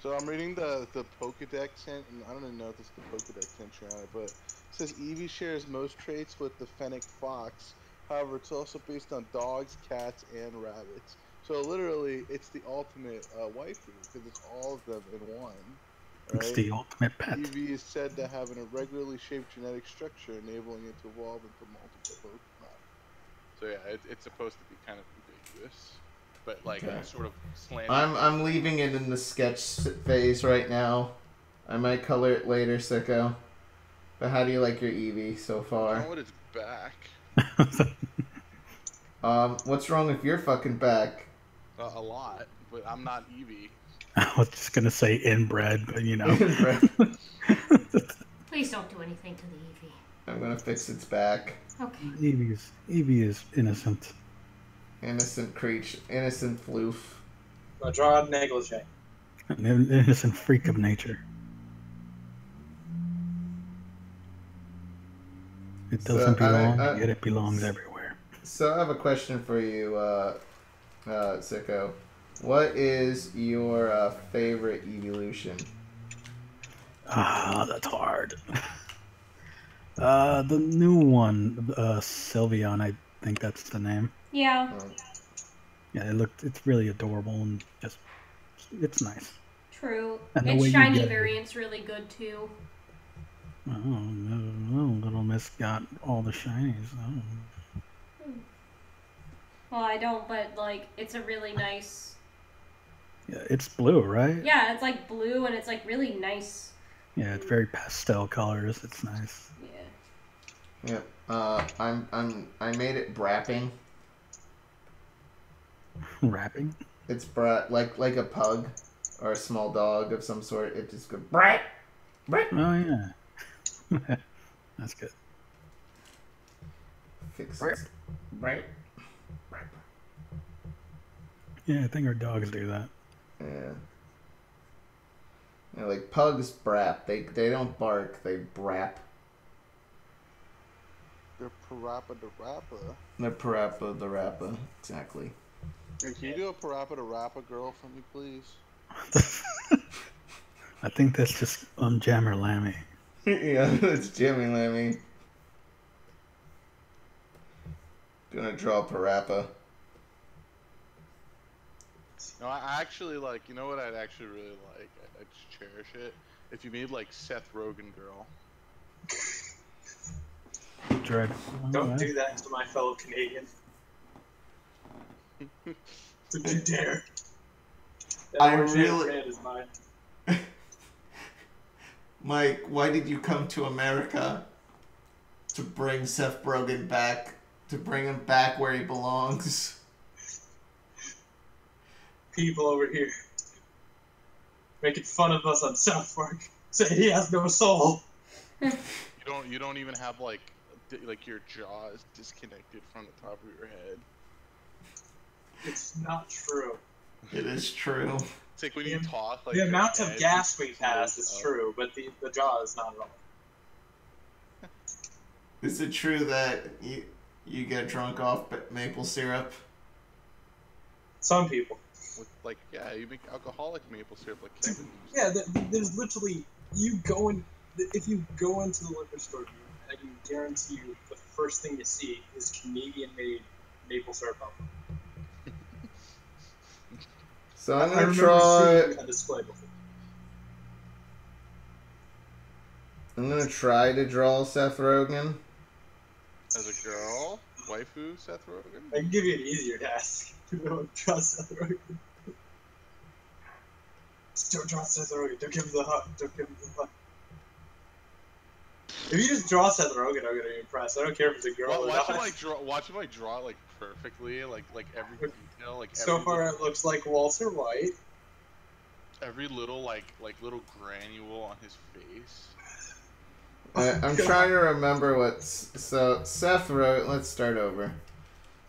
I'm reading the Pokedex hint, and I don't even know if this is the Pokedex entry on it, but it says Eevee shares most traits with the Fennec Fox. However, it's also based on dogs, cats, and rabbits. So literally, it's the ultimate waifu, because it's all of them in one. Right? It's the ultimate pet. Eevee is said to have an irregularly shaped genetic structure, enabling it to evolve into multiple Pokemon. So yeah, it's supposed to be kind of ambiguous. But sort of slanted. I'm leaving it in the sketch phase right now. I might color it later, Sicko. But how do you like your Eevee so far? I know what it's back. What's wrong with your fucking back? A lot, but I'm not Eevee. I was just gonna say inbred, but Inbred. Please don't do anything to the Eevee. I'm gonna fix its back. Okay. Eevee is innocent. Innocent creature, innocent floof. I'll draw a negligee. An innocent freak of nature. It doesn't belong, yet it belongs everywhere. So I have a question for you, Sicko. What is your favorite evolution? That's hard. The new one, Sylveon, I think that's the name. Yeah. Yeah, it's really adorable and it's nice. True. And its shiny variant's really good too. Oh, no, Little Miss got all the shinies. Oh. Well, I don't, but it's a really nice. Yeah, it's blue, right? Yeah, it's blue and it's really nice. Yeah, it's very pastel colors. It's nice. Yeah. Yeah. I made it brapping. Wrapping? It's like a pug or a small dog of some sort. It just goes brap, brap. Oh yeah, that's good. Fix it. Brap, brap. Yeah, I think our dogs do that. Yeah. Like pugs brap. They don't bark. They brap. They're Parappa the Rappa. They're Parappa the Rappa. Exactly. Hey, can you do a Parappa the Rappa girl for me, please? I think that's just Jammer Lammy. Yeah, it's Jimmy Lemmy. Gonna draw Parappa. No, I actually like. You know what I'd actually really like? I'd just cherish it if you made like Seth Rogen girl. Dread. Don't do that to my fellow Canadian. Don't you dare. That I orange really- brand is mine. Mike, why did you come to America? To bring Seth Rogen back. To bring him back where he belongs. People over here making fun of us on South Park, saying he has no soul. You don't even have like your jaw is disconnected from the top of your head. It's not true. It is true. It's like when you talk, like The amount of head gas just we pass is floats up. true, but the jaw is not at all. Is it true that you get drunk off maple syrup? Some people. With, like, yeah, you make alcoholic maple syrup like Kevin used. Yeah, there's literally if you go into the liquor store, I can guarantee you the first thing you see is Canadian-made maple syrup alcohol. So I'm I gonna remember try. seeing a display before. I'm gonna try to draw Seth Rogen. As a girl, waifu Seth Rogen. I can give you an easier task. Don't trust Seth Rogen. Just don't draw Seth Rogen. Don't give him the hug. Don't give him the hug. If you just draw Seth Rogen, I'm gonna be impressed. I don't care if it's a girl or Watch not. him like draw it like perfectly, like every detail, like So every far, little, it looks like Walter White. every little like little granule on his face. I'm trying to remember so Seth Rogen. Let's start over.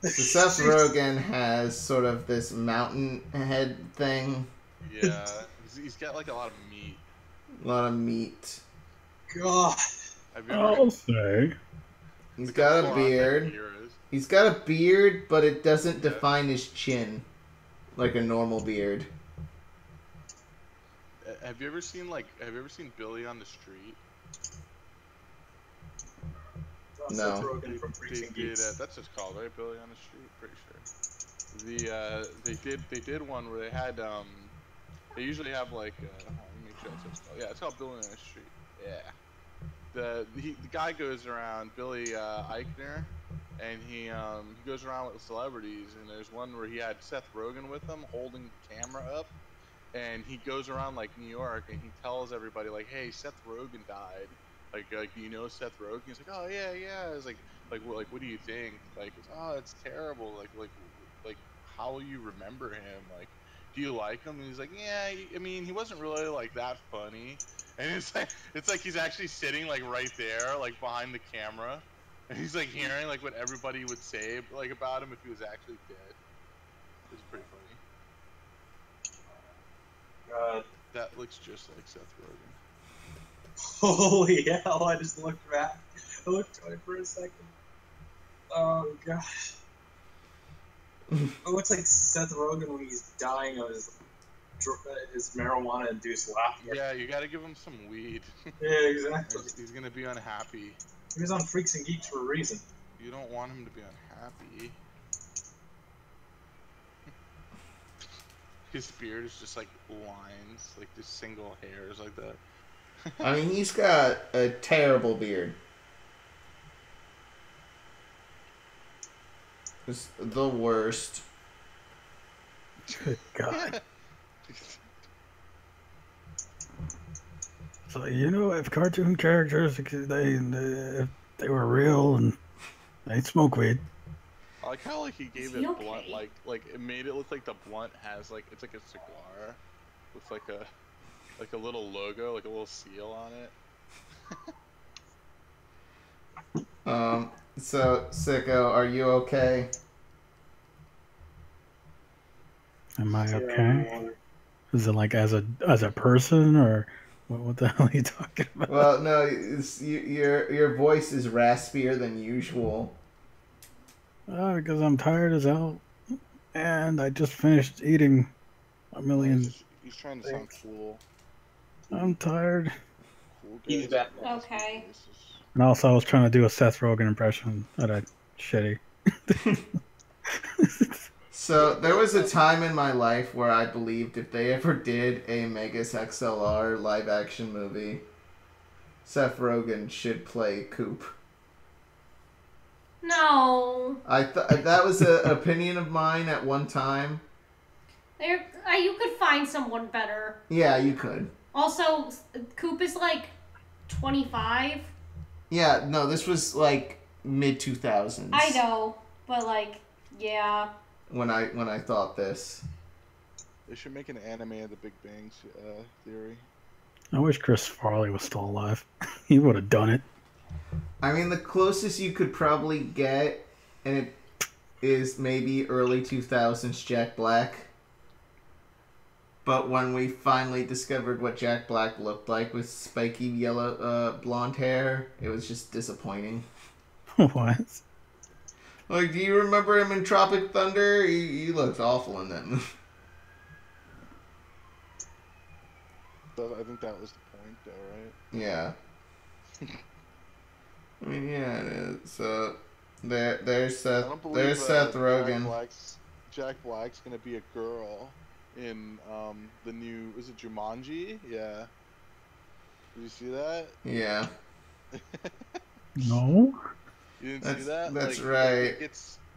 So Seth Rogen has sort of this mountain head thing. Yeah, he's got like a lot of meat. A lot of meat. God. Have you ever? I'll say. He's got a beard. He's got a beard, but it doesn't define his chin like a normal beard. Have you ever seen Billy on the Street? No. Seth Rogen from Freaks and Geeks. That's just called, right? Billy on the Street, pretty sure. They did one where they had they usually have like let me make sure that's what it's called. Yeah, it's called Billy on the Street. Yeah. The guy goes around, Billy Eichner, and he goes around with celebrities, and there's one where he had Seth Rogen with him holding the camera up, and he goes around like New York and he tells everybody like, hey, Seth Rogen died. Like you know Seth Rogen? He's like, oh yeah. It's like what do you think? Like, oh, it's terrible. Like how will you remember him? Like, do you like him? And he's like, yeah. I mean, he wasn't really like that funny. And it's like he's actually sitting like right there, like behind the camera, and he's like hearing like what everybody would say like about him if he was actually dead. It's pretty funny. That looks just like Seth Rogen. Holy hell, I just looked back. I looked away for a second. Oh, gosh. It looks like Seth Rogen when he's dying of his marijuana-induced laughter. Yeah, you gotta give him some weed. Yeah, exactly. He's gonna be unhappy. He was on Freaks and Geeks for a reason. You don't want him to be unhappy. His beard is just like lines, like just single hairs like that. I mean, he's got a terrible beard. It's the worst. Good God. So, you know, if cartoon characters, if they were real and they'd smoke weed. I like how like he gave it blunt, like it made it look like the blunt has like it's like a cigar with like a little logo, like a little seal on it. So Sicko, are you okay? Am I okay? Is it like as a person, or what the hell are you talking about? Well, no, your voice is raspier than usual. Because I'm tired as hell, and I just finished eating a million. He's trying to sound cool. I'm tired. Cool He's back. Okay. And also, I was trying to do a Seth Rogen impression that I shitty. So there was a time in my life where I believed if they ever did a Megas XLR live action movie, Seth Rogen should play Coop. No. I thought that was an opinion of mine at one time. You could find someone better. Yeah, you could. Also, Coop is like 25. Yeah, no, this was like mid 2000s. I know, but like, yeah. When I thought this. They should make an anime of the Big Bang Theory. I wish Chris Farley was still alive. He would have done it. I mean, the closest you could probably get, and it is maybe early 2000s Jack Black. But when we finally discovered what Jack Black looked like with spiky yellow blonde hair, it was just disappointing. What? Like, do you remember him in Tropic Thunder? He looked awful in that movie. So I think that was the point, though, right? Yeah. I mean, yeah, it is. So there's Seth. There's Seth Rogen. Jack Black's gonna be a girl in the new. Is it Jumanji? Yeah. Did you see that? Yeah. No. You didn't see that? That's like, right.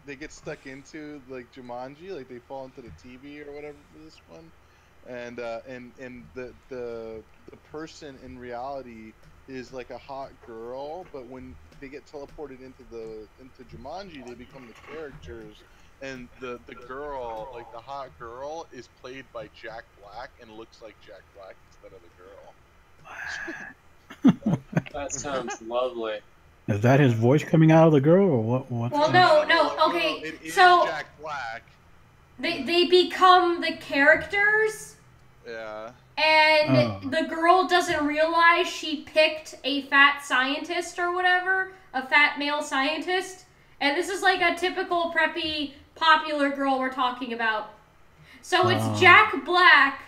They get stuck into like Jumanji, like they fall into the TV or whatever for this one, and the person in reality is like a hot girl, but when they get teleported into Jumanji, they become the characters, and the girl, like the hot girl, is played by Jack Black and looks like Jack Black instead of the girl. That sounds lovely. Is that his voice coming out of the girl, or what? Well, no. Okay, it is so Jack Black. They become the characters. Yeah. And the girl doesn't realize she picked a fat scientist or whatever, a fat male scientist. And this is like a typical preppy popular girl we're talking about. So it's Jack Black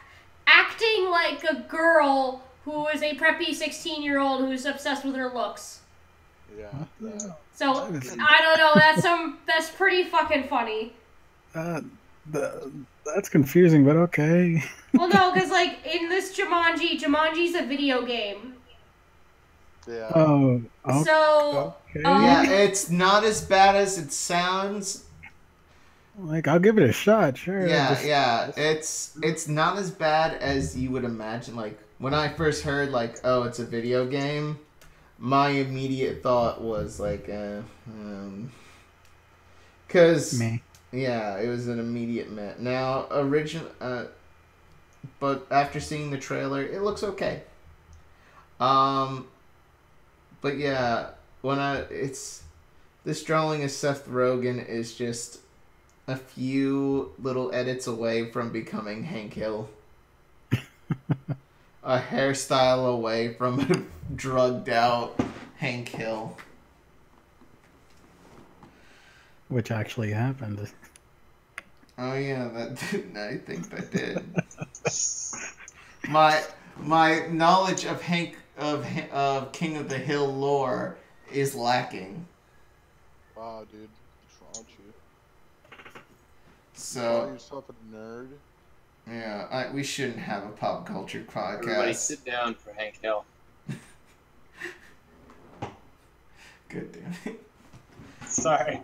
acting like a girl who is a preppy 16-year-old who's obsessed with her looks. Yeah. So I don't know. That's pretty fucking funny. That's confusing, but okay. Well, no, because like in this Jumanji's a video game. Yeah. Oh. Okay. So. Yeah, it's not as bad as it sounds. Like, I'll give it a shot, sure. Yeah. It's not as bad as you would imagine. Like when I first heard, like, oh, it's a video game. My immediate thought was like, because me. Yeah, it was an immediate met. Now, but after seeing the trailer, it looks okay. But yeah, this drawing of Seth Rogen is just a few little edits away from becoming Hank Hill. A hairstyle away from a drugged out Hank Hill. Which actually happened. Oh yeah, I think that did. My knowledge of of King of the Hill lore is lacking. Wow, dude, what's wrong with you? So. Call yourself a nerd. Yeah, we shouldn't have a pop culture podcast. Everybody sit down for Hank Hill. Good damn it. Sorry.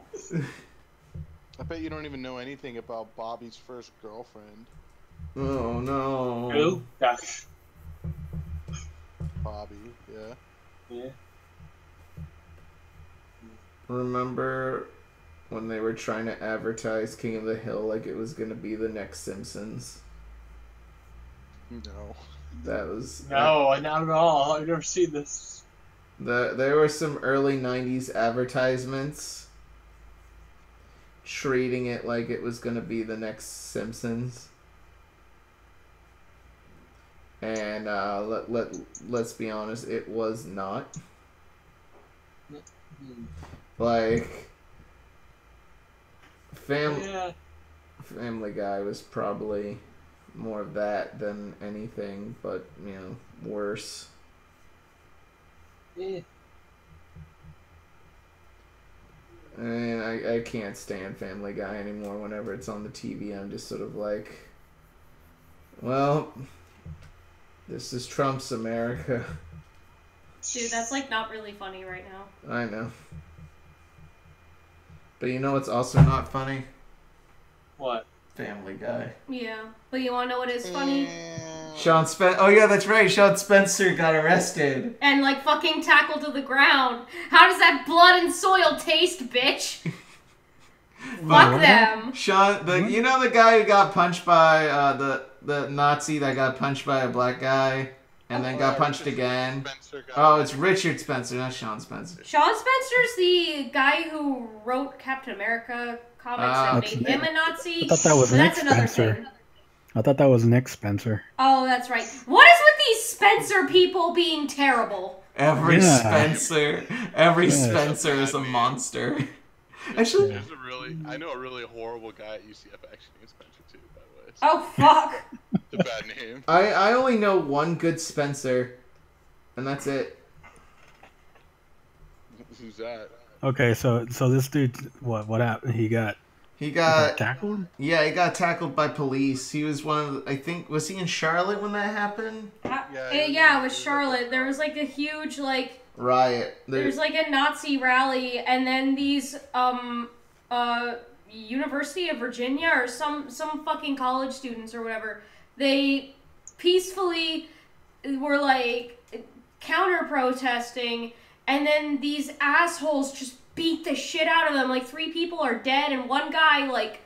I bet you don't even know anything about Bobby's first girlfriend. Oh no. Who? Gosh. Bobby, yeah. Yeah. Remember when they were trying to advertise King of the Hill like it was going to be the next Simpsons? No. That was... No, not at all. I've never seen this. There were some early 90s advertisements treating it like it was going to be the next Simpsons. And let's be honest, it was not. Like, Family Guy was probably more of that than anything, but, worse. Yeah. I mean, I can't stand Family Guy anymore. Whenever it's on the TV, I'm just sort of like, well, this is Trump's America. Dude, that's like not really funny right now. I know. But you know what's also not funny? What? Family Guy. Yeah, but you wanna know what is funny? Sean Spencer. Oh yeah, that's right. Sean Spencer got arrested. And like fucking tackled to the ground. How does that blood and soil taste, bitch? Fuck them. Sean, you know the guy who got punched by the Nazi that got punched by a black guy and then got punched again. Oh, it's Richard Spencer, not Sean Spencer. Sean Spencer's the guy who wrote Captain America comics and made him a Nazi. I thought that was Nick Spencer. I thought that was Nick Spencer. Oh, that's right. What is with these Spencer people being terrible? Every Spencer is a monster. Actually, I know a really horrible guy at UCF actually named Spencer too, by the way. So oh fuck. it's a bad name. I only know one good Spencer, and that's it. Who's that? Okay, so this dude, what happened? He got tackled? Yeah, he got tackled by police. He was one of the, I think, was he in Charlotte when that happened? Yeah, it was Charlotte. There was like a huge like riot. There's like a Nazi rally, and then these University of Virginia or some fucking college students or whatever, they peacefully were like counter protesting, and then these assholes just beat the shit out of them. Like 3 people are dead, and one guy like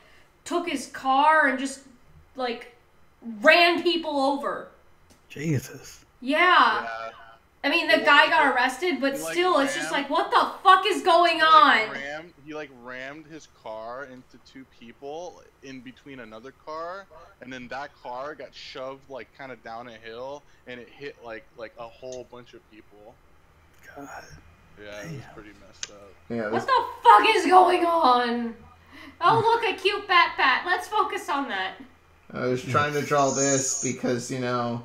took his car and just like ran people over. Jesus. Yeah. I mean, the guy got arrested, but still, it's just like, what the fuck is going on? He rammed his car into 2 people in between another car, and then that car got shoved like kind of down a hill, and it hit like a whole bunch of people. God. Yeah, it was pretty messed up. Yeah, what the fuck is going on? Oh, look, a cute bat. Let's focus on that. I was trying to draw this because, you know,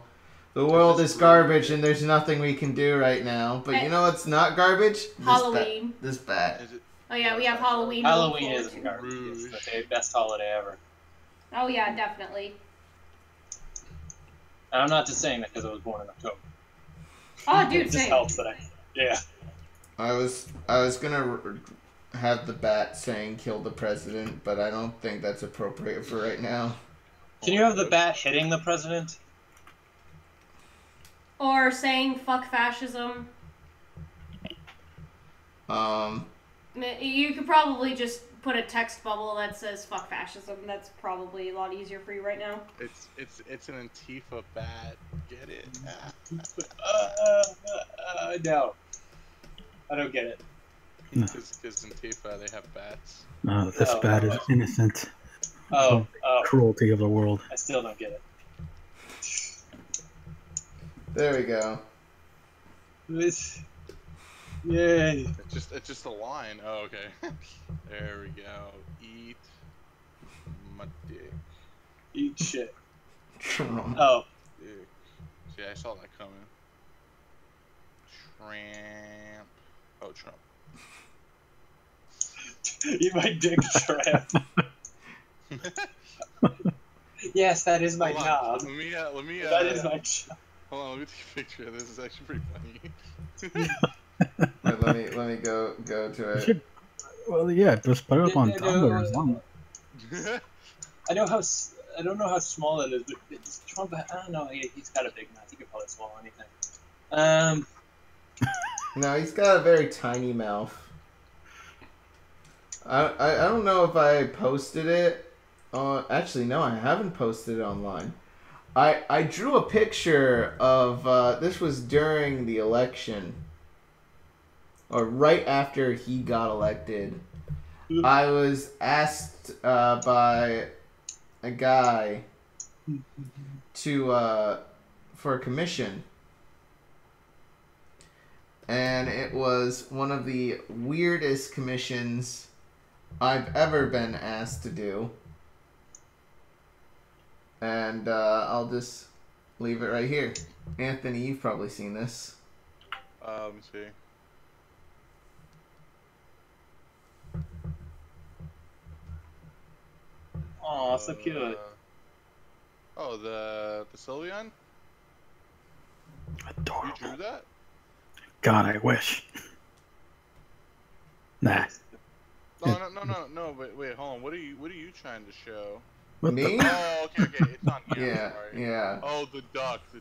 the world is garbage and there's nothing we can do right now. But you know what's not garbage? Halloween. This bat. Oh yeah, we have Halloween. Halloween isn't garbage. It's the best holiday ever. Oh yeah, definitely. And I'm not just saying that because I was born in October. Oh, dude, it just same. helps that yeah. I was gonna have the bat saying "kill the president," but I don't think that's appropriate for right now. Can you have the bat hitting the president? Or saying "fuck fascism." You could probably just put a text bubble that says "fuck fascism." That's probably a lot easier for you right now. It's an Antifa bat. Get it? No. I don't get it. Because Antifa, they have bats. No, this bat is innocent. Oh. Cruelty of the world. I still don't get it. There we go. Yay. It's just a line. Oh, okay. There we go. Eat my dick. Eat shit. Trump. Oh. Dick. See, I saw that coming. Tramp. Oh, Trump. Eat my dick, Tramp. Yes, that is my job. Let me that is my job. Hold on, let me take a picture of this. It's actually pretty funny. Wait, let me go to it. Well, yeah, just put it up on Tumblr as long. I don't know how small it is, but it's Trump. I don't know. He's got a big mouth. He could probably swallow anything. No, he's got a very tiny mouth. I don't know if I posted it. Actually, no, I haven't posted it online. I drew a picture of this was during the election, or right after he got elected. I was asked by a guy to for a commission, and it was one of the weirdest commissions I've ever been asked to do. And I'll just leave it right here. Anthony, you've probably seen this. Let me see. Oh, so cute. Oh, the Sylveon? Adorable. You drew that? God, I wish. Nah. Oh, no. Wait, hold on. What are you trying to show? What Me? Oh, okay. It's on here. Yeah, Sorry. yeah. Oh, the duck. Yeah,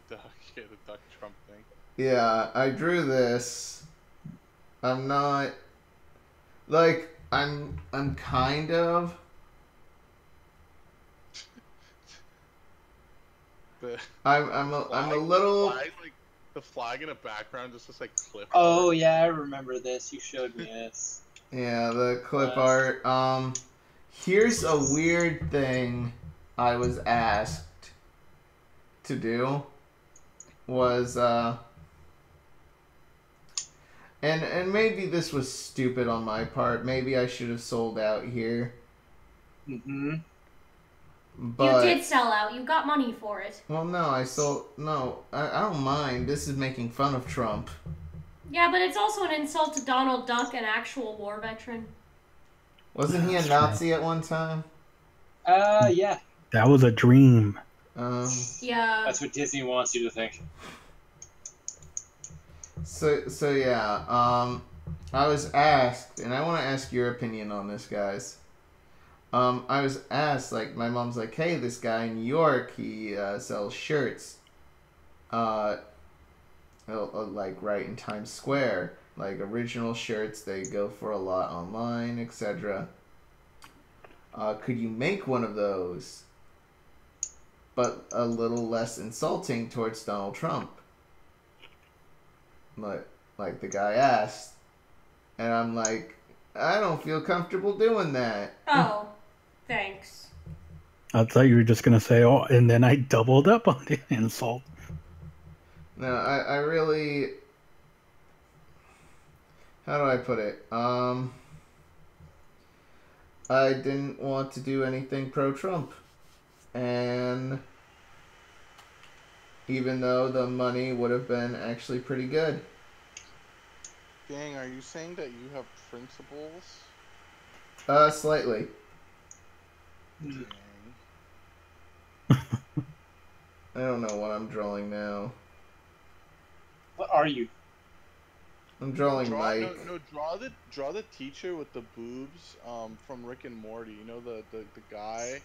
the duck Trump thing. Yeah, I drew this. I'm not like I'm kind of I'm a little The flag in the background just looks like clip Oh art. yeah, I remember this. You showed me this. yeah, the clip art. Here's a weird thing I was asked to do was and maybe this was stupid on my part. Maybe I should have sold out here. Mm-hmm. But you did sell out. You got money for it. Well, no, I sold. No, I don't mind. This is making fun of Trump. Yeah, but it's also an insult to Donald Duck, an actual war veteran. Wasn't he a Nazi at one time? Yeah. That was a dream. Yeah. That's what Disney wants you to think. So yeah. I was asked, and I want to ask your opinion on this, guys. I was asked, like, my mom's like, hey, this guy in New York, he sells shirts. Like, right in Times Square. Like, original shirts, they go for a lot online, etc. Could you make one of those, but a little less insulting towards Donald Trump? Like the guy asked. And I'm like, I don't feel comfortable doing that. Oh, thanks. I thought you were just going to say, oh, and then I doubled up on the insult. No, I really... How do I put it? I didn't want to do anything pro-Trump. And even though the money would have been actually pretty good. Dang, are you saying that you have principles? Slightly. Dang. I don't know what I'm drawing now. What are you? I'm drawing Mike. No, draw the teacher with the boobs from Rick and Morty. You know the guy.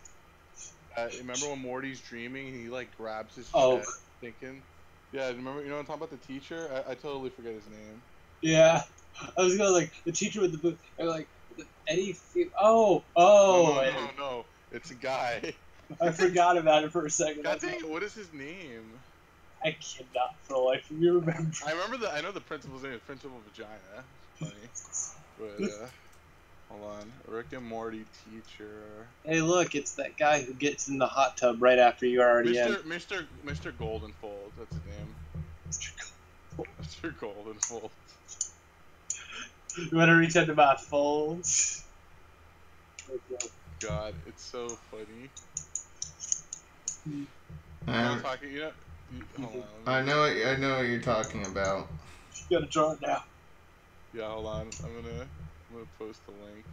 Remember when Morty's dreaming and he like grabs his chest thinking? Yeah, remember? You know what I'm talking about? The teacher. I totally forget his name. Yeah, I was gonna like the teacher with the boobs. Like Eddie. No, it's a guy. I forgot about it for a second. God dang it! What is his name? I cannot for the life of me remember. I know the principal's name is Principal Vagina. Funny. But hold on. Rick and Morty teacher. Hey, look, it's that guy who gets in the hot tub right after you're already in. Mr. Goldenfold. That's his name. Mr. Goldenfold. You want to reach out to my folds? God, it's so funny. I know what you're talking about. You gotta draw it now. Yeah, hold on. I'm gonna post the link.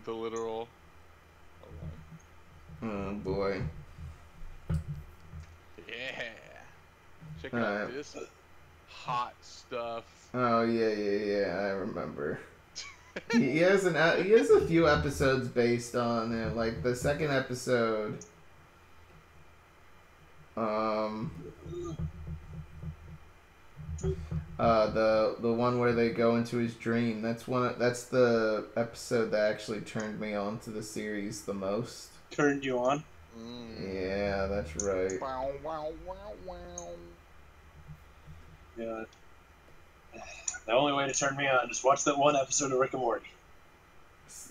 The literal. Hold on. Oh boy. Yeah. Check out this hot stuff. Oh yeah. I remember. he has a few episodes based on it. Like the second episode. The one where they go into his dream. That's the episode that actually turned me on to the series the most. Turned you on? Yeah, that's right. Yeah. The only way to turn me on is watch that one episode of Rick and Morty.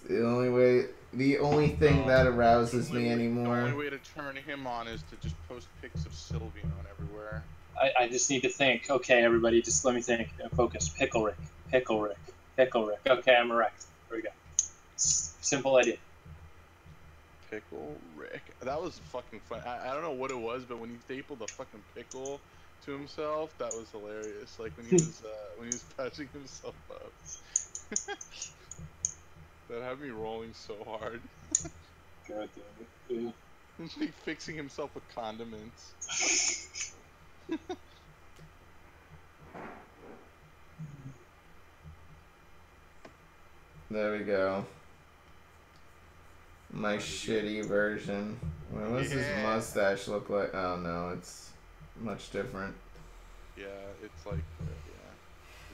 The only thing that arouses me anymore. The only way to turn him on is to just post pics of Sylveon everywhere. I just need to think. Okay, everybody, just let me think. Focus. Pickle Rick. Pickle Rick. Pickle Rick. Okay, I'm erect. Here we go. Simple idea. Pickle Rick. That was fucking fun. I don't know what it was, but when you stapled the fucking pickle to himself. That was hilarious. Like when he was patching himself up. That had me rolling so hard. God damn it. He's like fixing himself with condiments. There we go. My shitty version. What does his mustache look like? Oh no, it's much different. Yeah, it's like, yeah.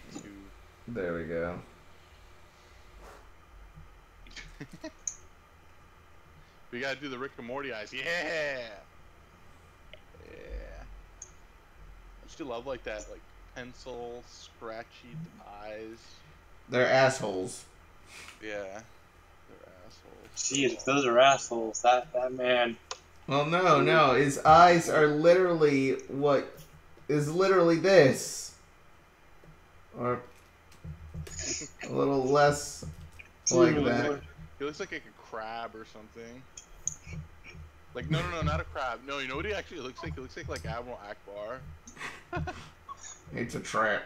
It's There we go. We gotta do the Rick and Morty eyes. Yeah! Yeah. I still love like that, like pencil, scratchy eyes. They're assholes. Yeah. They're assholes. Jeez, those are assholes. That man. Well, no. His eyes are literally what is literally this. Or a little less like that. He looks like a crab or something. Like, no, not a crab. No, you know what he actually looks like? He looks like Admiral Akbar. It's a trap.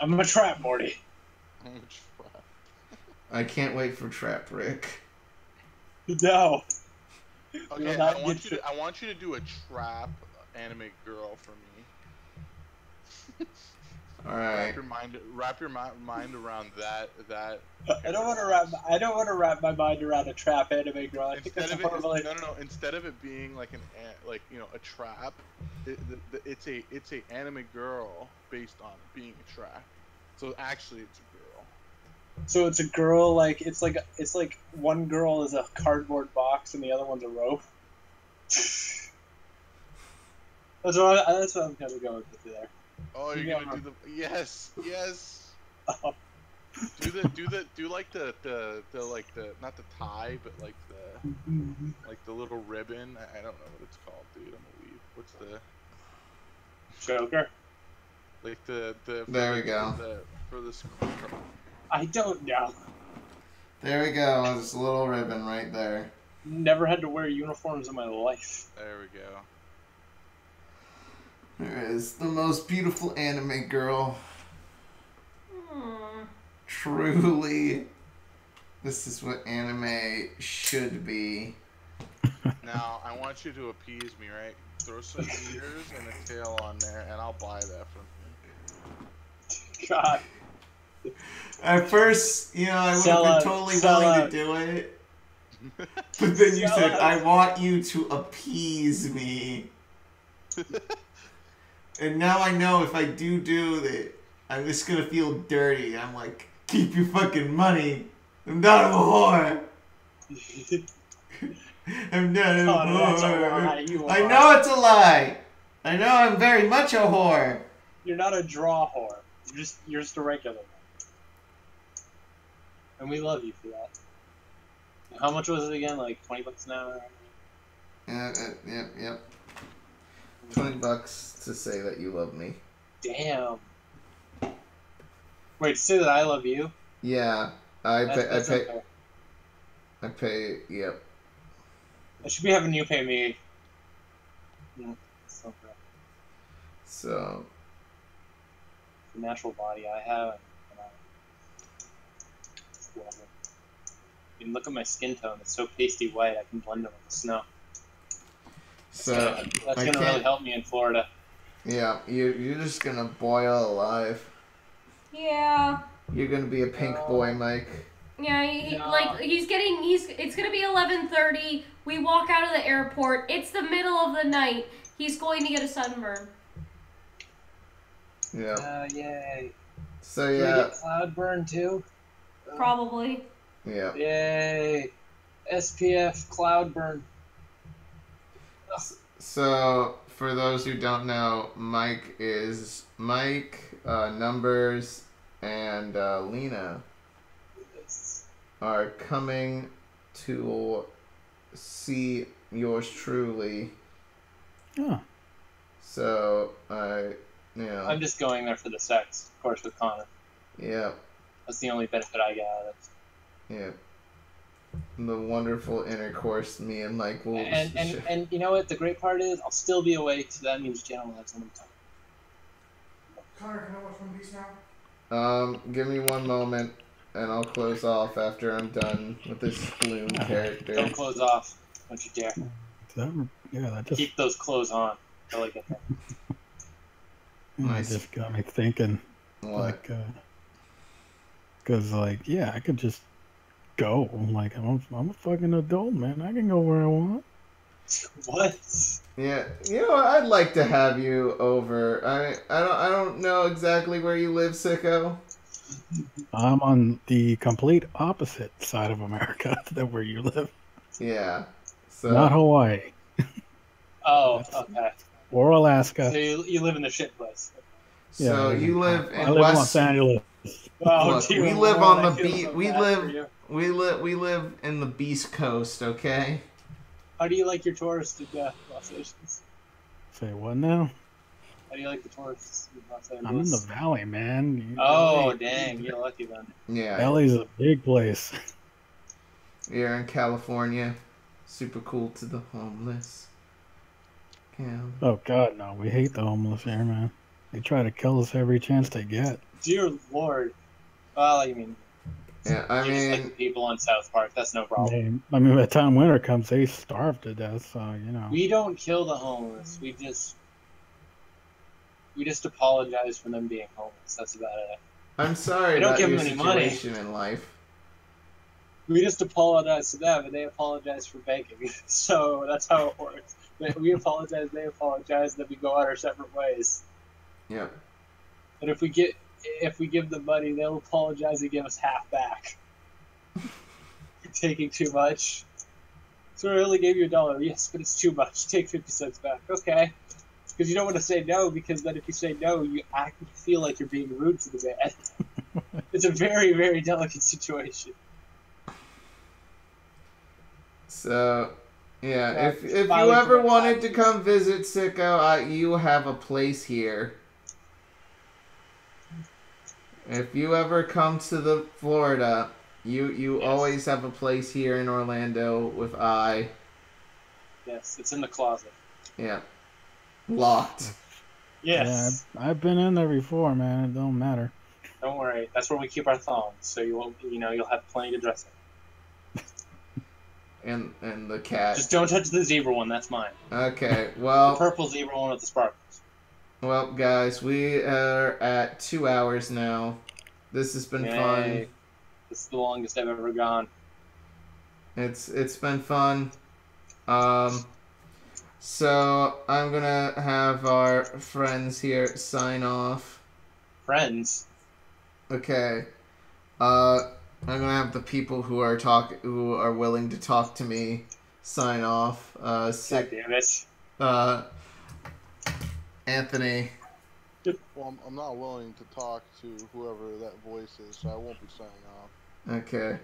I'm a trap, Morty. I'm a trap. I can't wait for Trap Rick. No. Okay, I want you to do a trap anime girl for me. All right. Wrap your mind around that. I don't want to wrap my mind around a trap anime girl. I think that's a horrible. No. Instead of it being like a trap, it's a anime girl based on being a trap. So actually, it's a girl. So it's a girl, like it's like one girl is a cardboard box and the other one's a rope. That's what I'm gonna go with there. Oh, you're gonna do the yes. Oh. Do like the not the tie, but like the little ribbon. I don't know what it's called, dude. I'm gonna leave. What's the Joker? Like the there we go. For this. I don't know. There we go. This little ribbon right there. Never had to wear uniforms in my life. There we go. There is the most beautiful anime girl. Aww. Truly, this is what anime should be. Now, I want you to appease me, right? Throw some ears and a tail on there, and I'll buy that from you. God. At first, I would have been totally willing to do it. But then you said, I want you to appease me. And now I know if I do it, I'm just gonna feel dirty. I'm like, keep your fucking money. I'm not a whore. I'm not a whore. I know it's a lie. I know I'm very much a whore. You're not a draw whore. You're just a regular one. And we love you for that. How much was it again? Like $20 an hour? Yep. $20 to say that you love me. Damn. Wait, to say that I love you? Yeah, I pay. Yep. I should be having you pay me. So. The natural body I have. You can look at my skin tone. It's so pasty white. I can blend it with the snow. So that's gonna really help me in Florida. Yeah, you're just gonna boil alive. Yeah. You're gonna be a pink boy, Mike. Yeah, it's gonna be 11:30. We walk out of the airport. It's the middle of the night. He's going to get a sunburn. Yeah. Yay. So Can we get cloud burn too? Probably. Yeah. Yay. SPF cloud burn. So, for those who don't know, Mike is Numbers, and Lena are coming to see yours truly. Oh. So, I'm just going there for the sex, of course, with Connor. Yeah. That's the only benefit I get out of it. Yeah. The wonderful intercourse me and Mike will and you know what the great part is? I'll still be awake, so that means Jenna will have someone to talk Connor, can I watch One Piece now? Give me one moment, and I'll close off after I'm done with this Bloom character. Don't close off. Don't you dare. That just Keep those clothes on. I like it. It just got me thinking. What? Because I could just go. Like, I'm a fucking adult, man. I can go where I want. What? Yeah, you know what? I'd like to have you over. I don't know exactly where you live, Sicko. I'm on the complete opposite side of America than where you live. Yeah. So not Hawaii. Oh, okay. Or Alaska. So you live in the shit place. So you live in I live in Los Angeles. Oh, Look, dear we live Lord, on the I feel so bad for you. we live in the Beast Coast, okay? How do you like your tourists in Los Angeles? Say what now? How do you like the tourists in Los Angeles? I'm in the valley, man. Dang, you're lucky then. Yeah. Valley's a big place. You're in California. Super cool to the homeless. Yeah. Oh God, no! We hate the homeless here, man. They try to kill us every chance they get. Dear Lord. Well, I mean, Yeah, I just like mean, the people in South Park. That's no problem. I mean, by the time winter comes, they starve to death. So you know. We don't kill the homeless. We just apologize for them being homeless. That's about it. I'm sorry We don't about give your them any money. situation in life. We just apologize to them, and they apologize for begging. So that's how it works. We apologize, they apologize, then we go out our separate ways. Yeah. And if we give them money, they'll apologize and give us half back. Taking too much. So I only gave you $1. Yes, but it's too much. Take 50 cents back. Okay. Because you don't want to say no, because then if you say no, you feel like you're being rude to the man. It's a very, very delicate situation. So, yeah, if you ever wanted to come visit Sicko, you have a place here. If you ever come to the Florida, you always have a place here in Orlando with I. Yes, it's in the closet. Yeah. Locked. Yes. Yeah, I've been in there before, man. It don't matter. Don't worry. That's where we keep our thongs, so you'll have plenty to dress in. And the cat. Just don't touch the zebra one. That's mine. Okay, well. The purple zebra one with the sparkles. Well, guys, we are at 2 hours now. This has been fun. This is the longest I've ever gone. It's been fun. So I'm gonna have our friends here sign off. Friends. Okay. I'm gonna have the people who are willing to talk to me sign off. God damn it. Anthony. Well, I'm not willing to talk to whoever that voice is, so I won't be signing off. Okay.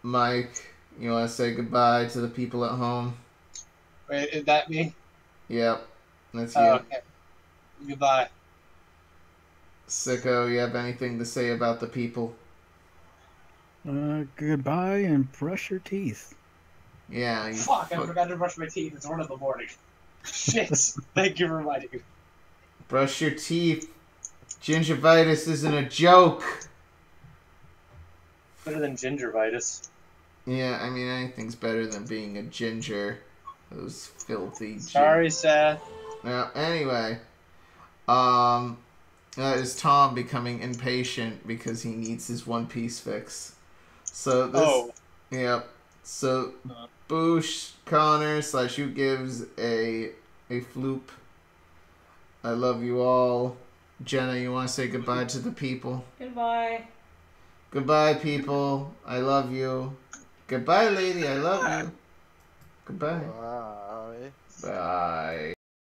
Mike, you want to say goodbye to the people at home? Wait, is that me? Yep, that's you. Okay. Goodbye. Sicko, you have anything to say about the people? Goodbye and brush your teeth. Yeah. Fuck, I forgot to brush my teeth. It's 1 in the morning. Shit. Thank you for reminding me. Brush your teeth. Gingivitis isn't a joke. Better than gingivitis. Yeah, I mean, anything's better than being a ginger. Those filthy Sorry, Seth. Now, anyway. That is Tom becoming impatient because he needs his One Piece fix. So this... Oh. Yep. So, Boosh, Connor, / you gives a floop. I love you all. Jenna, you want to say goodbye to the people? Goodbye. Goodbye, people. I love you. Goodbye, lady. I love you. Goodbye. Bye. Bye.